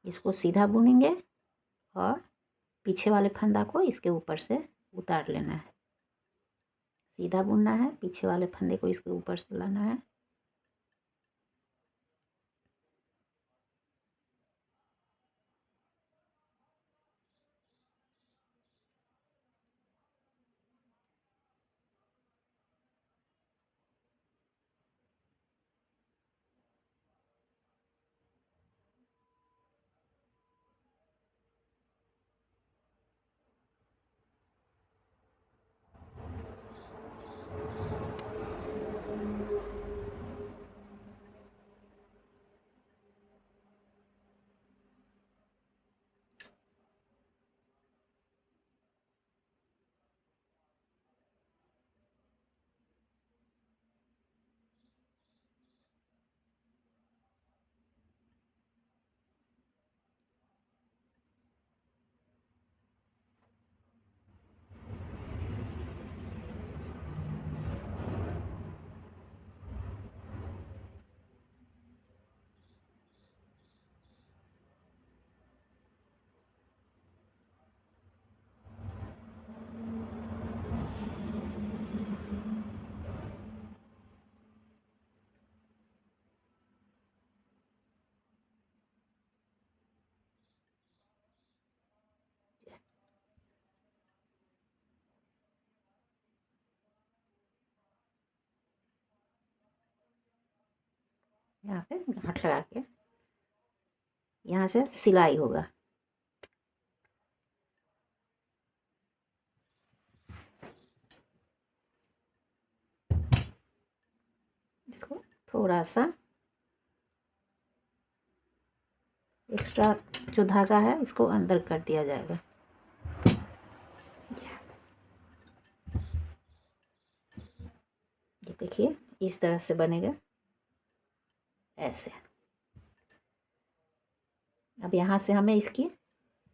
इसको सीधा बुनेंगे और पीछे वाले फंदा को इसके ऊपर से उतार लेना है। सीधा बुनना है, पीछे वाले फंदे को इसके ऊपर से लाना है। यहाँ पे गांठ लगा के यहाँ से सिलाई होगा। इसको थोड़ा सा एक्स्ट्रा जो धागा है इसको अंदर कर दिया जाएगा। ये देखिए इस तरह से बनेगा, ऐसे। अब यहाँ से हमें इसकी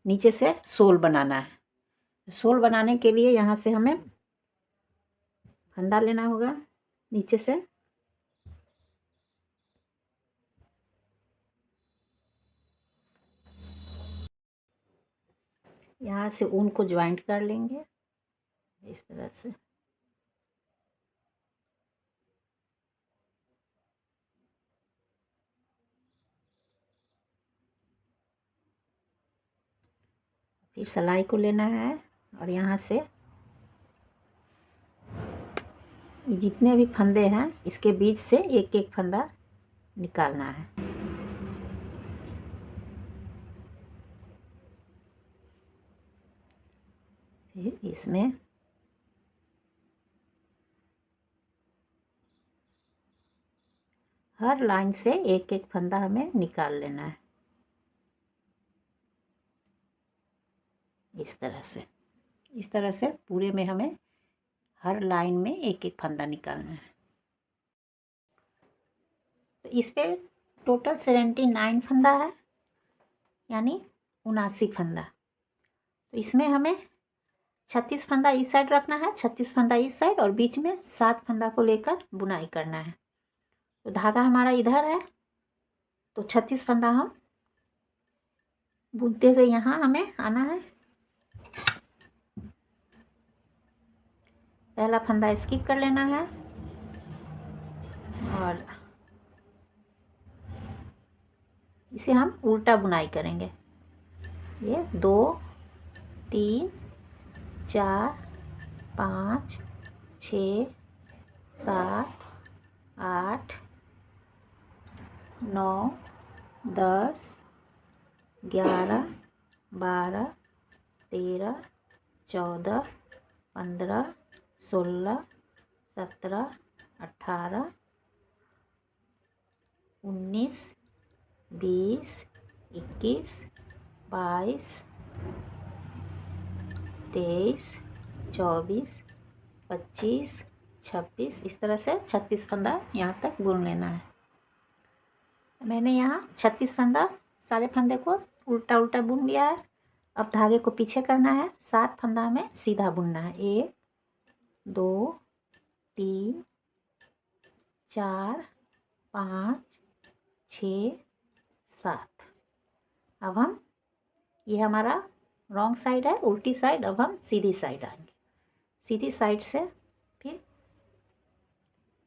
नीचे से सोल बनाना है। सोल बनाने के लिए यहाँ से हमें फंदा लेना होगा नीचे से, यहाँ से ऊन को ज्वाइंट कर लेंगे इस तरह से। फिर सिलाई को लेना है और यहाँ से जितने भी फंदे हैं इसके बीच से एक एक फंदा निकालना है। फिर इसमें हर लाइन से एक एक फंदा हमें निकाल लेना है इस तरह से। इस तरह से पूरे में हमें हर लाइन में एक एक फंदा निकालना है। तो इस पे टोटल 79 फंदा है, यानी 79 फंदा। तो इसमें हमें 36 फंदा इस साइड रखना है, 36 फंदा इस साइड, और बीच में 7 फंदा को लेकर बुनाई करना है। तो धागा हमारा इधर है तो 36 फंदा हम बुनते हुए यहाँ हमें आना है। पहला फंदा स्किप कर लेना है और इसे हम उल्टा बुनाई करेंगे। ये 2 3 4 5 6 7 8 9 10 11 12 13 14 15 16 17 18 19 20 21 22 23 24 25 26, इस तरह से 36 फंदा यहाँ तक बुन लेना है। मैंने यहाँ 36 फंदा सारे फंदे को उल्टा उल्टा बुन लिया है। अब धागे को पीछे करना है, 7 फंदा हमें सीधा बुनना है। 1 2 3 4 5 6 7। अब हम ये हमारा रॉन्ग साइड है, उल्टी साइड। अब हम सीधी साइड आएंगे। सीधी साइड से फिर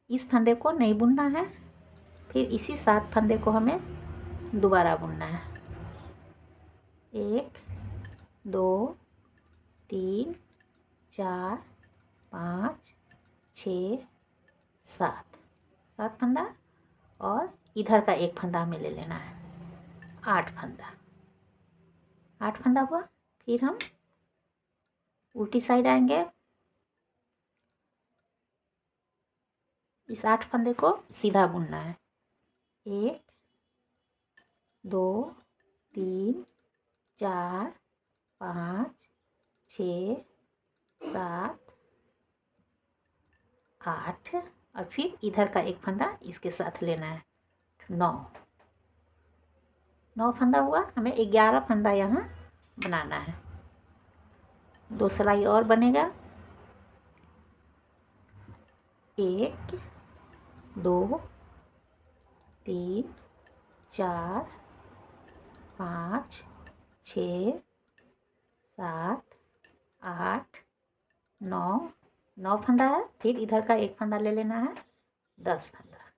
इस फंदे को नहीं बुनना है, फिर इसी 7 फंदे को हमें दोबारा बुनना है। 1 2 3 4 5 6 7, 7 फंदा, और इधर का एक फंदा हमें ले लेना है। 8 फंदा, 8 फंदा हुआ। फिर हम उल्टी साइड आएंगे। इस 8 फंदे को सीधा बुनना है। 1 2 3 4 5 6 7 8, और फिर इधर का एक फंदा इसके साथ लेना है। 9 फंदा हुआ। हमें 11 फंदा यहाँ बनाना है। 2 सिलाई और बनेगा। 1 2 3 4 5 6 7 8 9 फंदा है। फिर इधर का एक फंदा ले लेना है, 10 फंदा।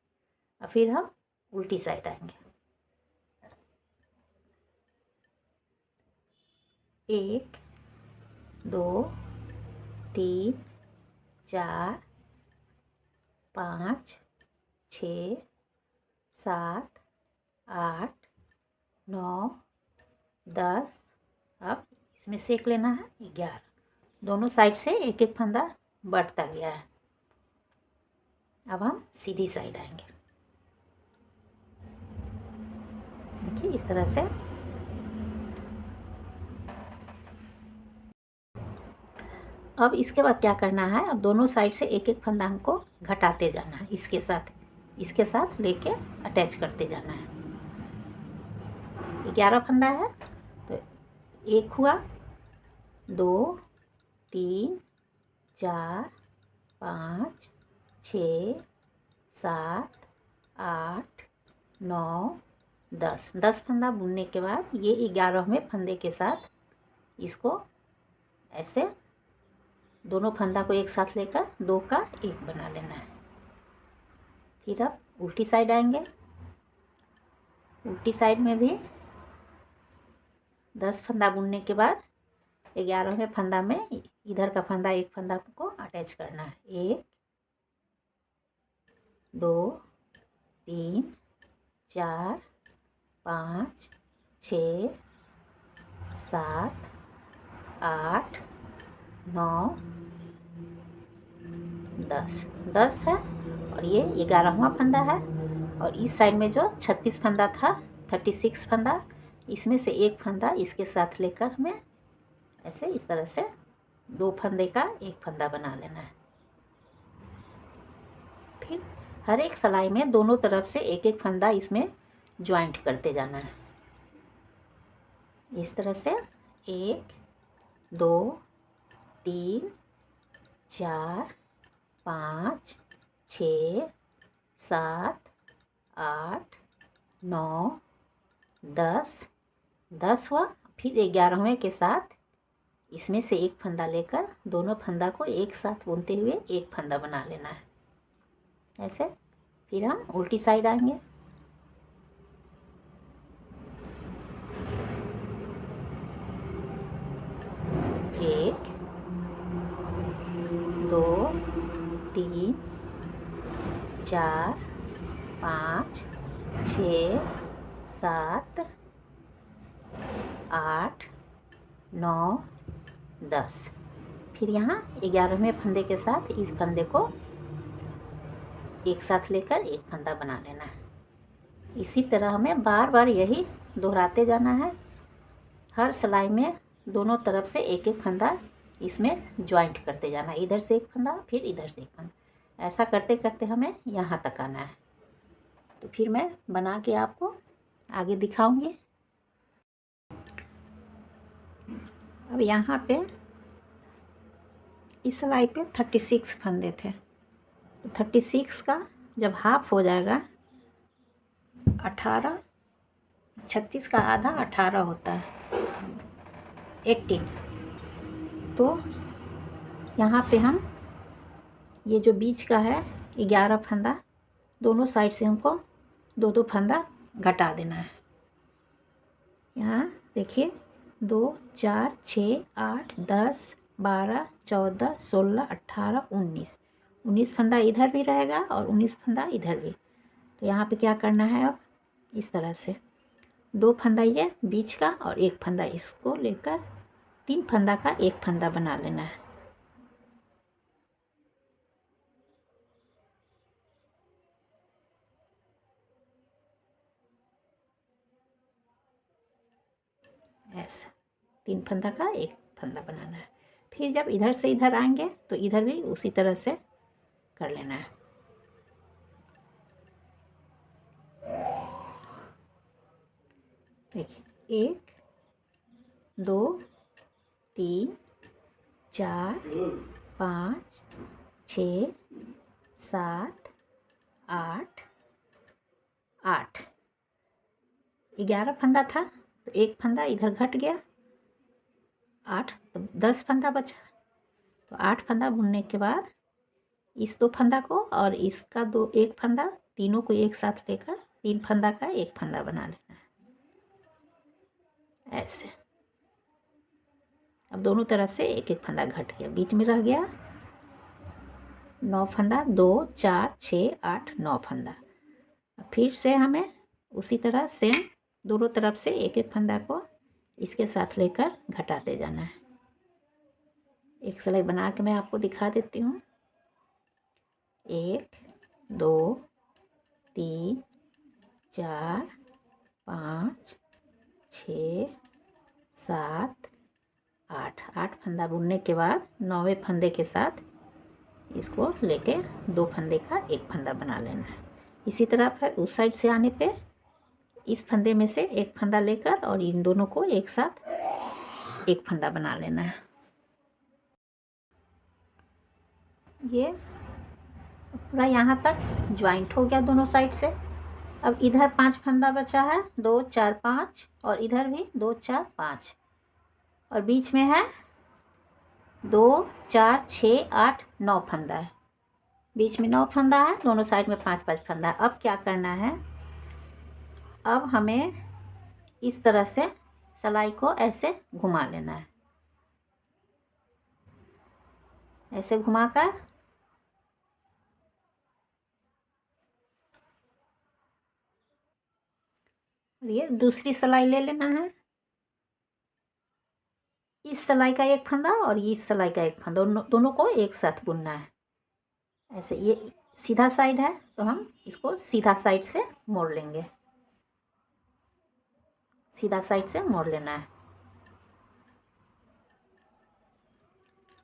और फिर हम उल्टी साइड आएंगे। 1 2 3 4 5 6 7 8 9 10। अब इसमें सेक लेना है 11। दोनों साइड से एक एक फंदा बढ़ता गया है। अब हम सीधी साइड आएंगे। देखिए इस तरह से। अब इसके बाद क्या करना है, अब दोनों साइड से एक एक फंदा हमको घटाते जाना है। इसके साथ लेके अटैच करते जाना है। 11 फंदा है तो 1 हुआ, 2 3 4 5 6 7 8 9 10। 10 फंदा बुनने के बाद ये 11वें फंदे के साथ इसको ऐसे दोनों फंदा को एक साथ लेकर 2 का 1 बना लेना है। फिर अब उल्टी साइड आएंगे। उल्टी साइड में भी 10 फंदा बुनने के बाद 11वें फंदा में इधर का फंदा एक फंदा को अटैच करना है। 1 2 3 4 5 6 7 8 9 10। 10 है और ये 11वां फंदा है। और इस साइड में जो 36 फंदा था, 36 फंदा, इसमें से एक फंदा इसके साथ लेकर हमें ऐसे इस तरह से 2 फंदे का एक फंदा बना लेना है। फिर हर एक सिलाई में दोनों तरफ से एक एक फंदा इसमें ज्वाइंट करते जाना है। इस तरह से 1 2 3 4 5 6 7 8 9 10। 10 हुआ। फिर 11वें के साथ इसमें से एक फंदा लेकर दोनों फंदा को एक साथ बुनते हुए एक फंदा बना लेना है ऐसे। फिर हम उल्टी साइड आएंगे। एक 2 3 4 5 6 7 8 9 10। फिर यहाँ 11वें फंदे के साथ इस फंदे को एक साथ लेकर एक फंदा बना लेना है। इसी तरह हमें बार बार यही दोहराते जाना है। हर सिलाई में दोनों तरफ से एक एक फंदा इसमें ज्वाइंट करते जाना है। इधर से एक फंदा, फिर इधर से एक फंदा। ऐसा करते करते हमें यहाँ तक आना है। तो फिर मैं बना के आपको आगे दिखाऊंगी। अब यहाँ पे इस सिलाई पे 36 फंदे थे। तो 36 का जब हाफ हो जाएगा 18, 36 का आधा 18 होता है, 18। तो यहाँ पे हम ये जो बीच का है 11 फंदा, दोनों साइड से हमको 2 फंदा घटा देना है। यहाँ देखिए 2 4 6 8 10 12 14 16 18 19 फंदा इधर भी रहेगा और 19 फंदा इधर भी। तो यहाँ पे क्या करना है, अब इस तरह से 2 फंदा ये बीच का और एक फंदा इसको लेकर 3 फंदा का एक फंदा बना लेना है। ऐसा 3 फंदा का एक फंदा बनाना है। फिर जब इधर से इधर आएंगे तो इधर भी उसी तरह से कर लेना है। देखिए 1 2 3 4 5 6 7 8 8। 11 फंदा था तो एक फंदा इधर घट गया, 8, तो 10 फंदा बचा। तो 8 फंदा बुनने के बाद इस 2 फंदा को और इसका एक फंदा, तीनों को एक साथ लेकर 3 फंदा का एक फंदा बना लेना है ऐसे। अब दोनों तरफ से एक एक फंदा घट गया, बीच में रह गया 9 फंदा, 2 4 6 8 9 फंदा। फिर से हमें उसी तरह सेम दोनों तरफ से एक एक फंदा को इसके साथ लेकर घटाते जाना है। एक सिलाई बना के मैं आपको दिखा देती हूँ। 1 2 3 4 5 6 7 8 फंदा बुनने के बाद 9वें फंदे के साथ इसको लेके 2 फंदे का एक फंदा बना लेना है। इसी तरह फिर उस साइड से आने पे इस फंदे में से एक फंदा लेकर और इन दोनों को एक साथ एक फंदा बना लेना है। ये पूरा यहाँ तक ज्वाइंट हो गया दोनों साइड से। अब इधर 5 फंदा बचा है, 2 4 5, और इधर भी 2 4 5, और बीच में है 2 4 6 8 9 फंदा है। बीच में 9 फंदा है, दोनों साइड में 5 5 फंदा। अब क्या करना है, अब हमें इस तरह से सिलाई को ऐसे घुमा लेना है। ऐसे घुमाकर ये दूसरी सिलाई ले लेना है। इस सिलाई का एक फंदा और इस सिलाई का एक फंदा, दोनों को एक साथ बुनना है। ऐसे ये सीधा साइड है तो हम इसको सीधा साइड से मोड़ लेंगे, सीधा साइड से मोड़ लेना है।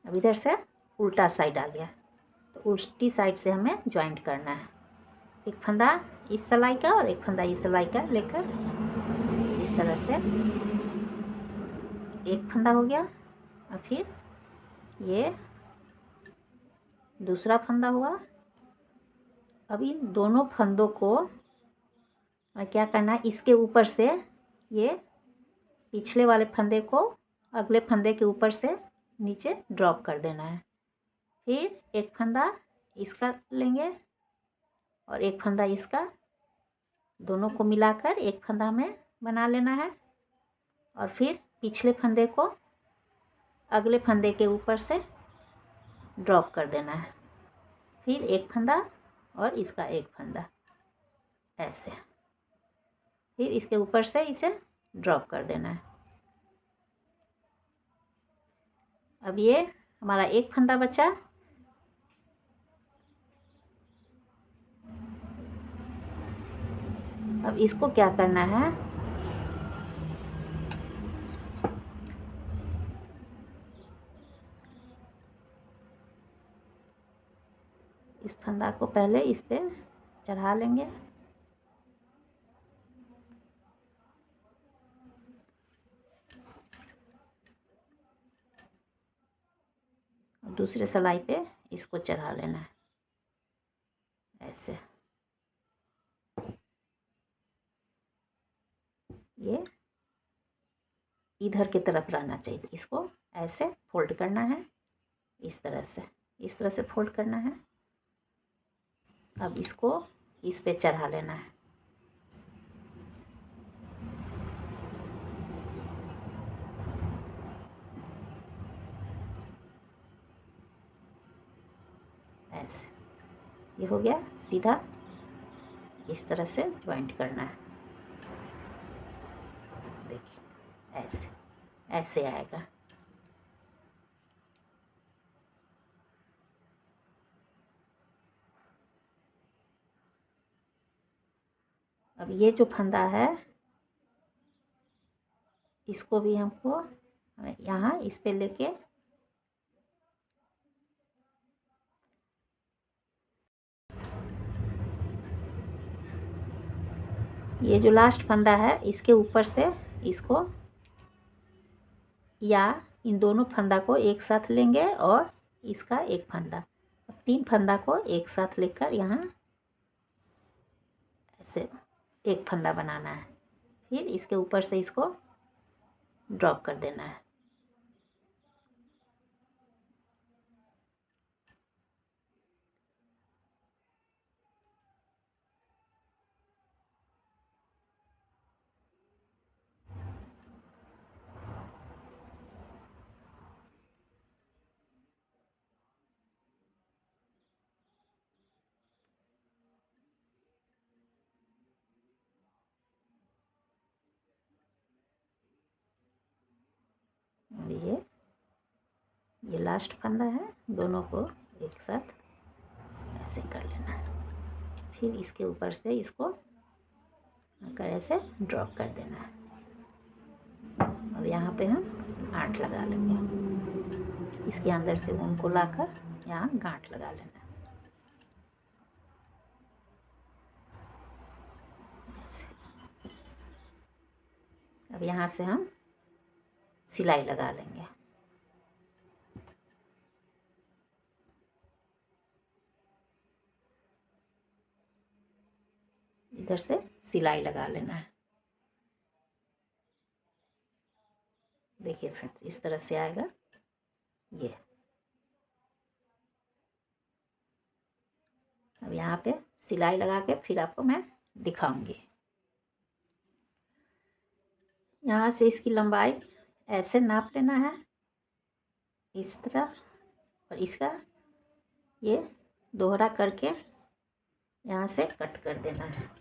अब इधर से उल्टा साइड आ गया तो उल्टी साइड से हमें ज्वाइंट करना है। एक फंदा इस सिलाई का और एक फंदा इस सिलाई का लेकर इस तरह से एक फंदा हो गया। और फिर ये दूसरा फंदा हुआ। अब इन दोनों फंदों को क्या करना है, इसके ऊपर से ये पिछले वाले फंदे को अगले फंदे के ऊपर से नीचे ड्रॉप कर देना है। फिर एक फंदा इसका लेंगे और एक फंदा इसका, दोनों को मिलाकर एक फंदा में बना लेना है। और फिर पिछले फंदे को अगले फंदे के ऊपर से ड्रॉप कर देना है। फिर एक फंदा और इसका एक फंदा ऐसे, फिर इसके ऊपर से इसे ड्रॉप कर देना है। अब ये हमारा एक फंदा बचा। अब इसको क्या करना है, इस फंदा को पहले इस पे चढ़ा लेंगे। दूसरे सिलाई पे इसको चढ़ा लेना है ऐसे। ये इधर की तरफ रहना चाहिए, इसको ऐसे फोल्ड करना है, इस तरह से फोल्ड करना है। अब इसको इस पे चढ़ा लेना है। ऐसे ये हो गया सीधा, इस तरह से ज्वाइंट करना है। देखिए ऐसे ऐसे आएगा। अब ये जो फंदा है इसको भी हमको यहाँ इस पे लेके ये जो लास्ट फंदा है इसके ऊपर से इसको या इन दोनों फंदा को एक साथ लेंगे और इसका एक फंदा, 3 फंदा को एक साथ लेकर यहाँ ऐसे एक फंदा बनाना है। फिर इसके ऊपर से इसको ड्रॉप कर देना है। लास्ट फंदा है, दोनों को एक साथ ऐसे कर लेना है। फिर इसके ऊपर से इसको ऐसे ड्रॉप कर देना है। अब यहाँ पे हम गांठ लगा लेंगे। इसके अंदर से ऊन को लाकर यहाँ गांठ लगा लेना है। अब यहाँ से हम सिलाई लगा लेंगे। इधर से सिलाई लगा लेना है। देखिए फ्रेंड्स, इस तरह से आएगा ये। अब यहाँ पे सिलाई लगा के फिर आपको मैं दिखाऊंगी। यहाँ से इसकी लंबाई ऐसे नाप लेना है, इस तरह, और इसका ये दोहरा करके यहाँ से कट कर देना है।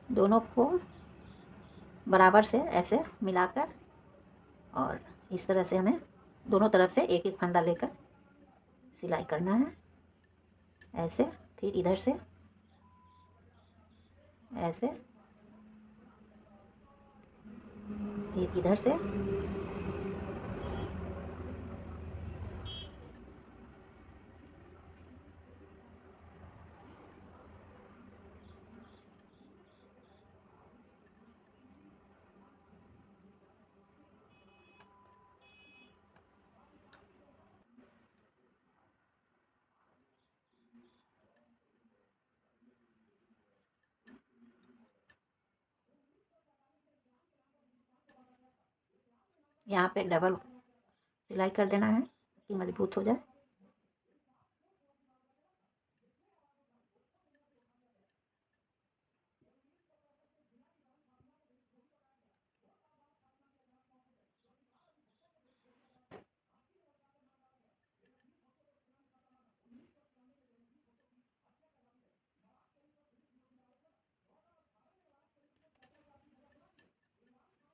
दोनों को बराबर से ऐसे मिलाकर और इस तरह से हमें दोनों तरफ से एक एक फंदा लेकर सिलाई करना है। ऐसे, फिर इधर से ऐसे, फिर इधर से, यहाँ पे डबल सिलाई कर देना है कि मजबूत हो जाए।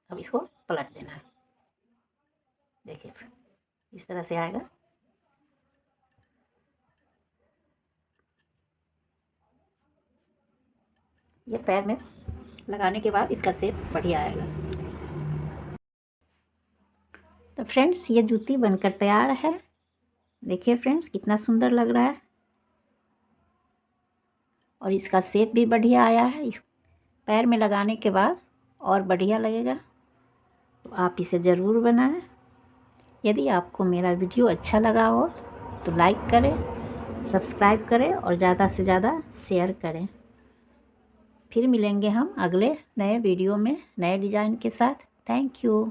अब इसको पलट देना है। देखिए फ्रेंड, इस तरह से आएगा। ये पैर में लगाने के बाद इसका शेप बढ़िया आएगा। तो फ्रेंड्स, ये जूती बनकर तैयार है। देखिए फ्रेंड्स, कितना सुंदर लग रहा है और इसका शेप भी बढ़िया आया है। इस पैर में लगाने के बाद और बढ़िया लगेगा। तो आप इसे ज़रूर बनाएं। यदि आपको मेरा वीडियो अच्छा लगा हो तो लाइक करें, सब्सक्राइब करें और ज़्यादा से ज़्यादा शेयर करें। फिर मिलेंगे हम अगले नए वीडियो में नए डिज़ाइन के साथ। Thank you.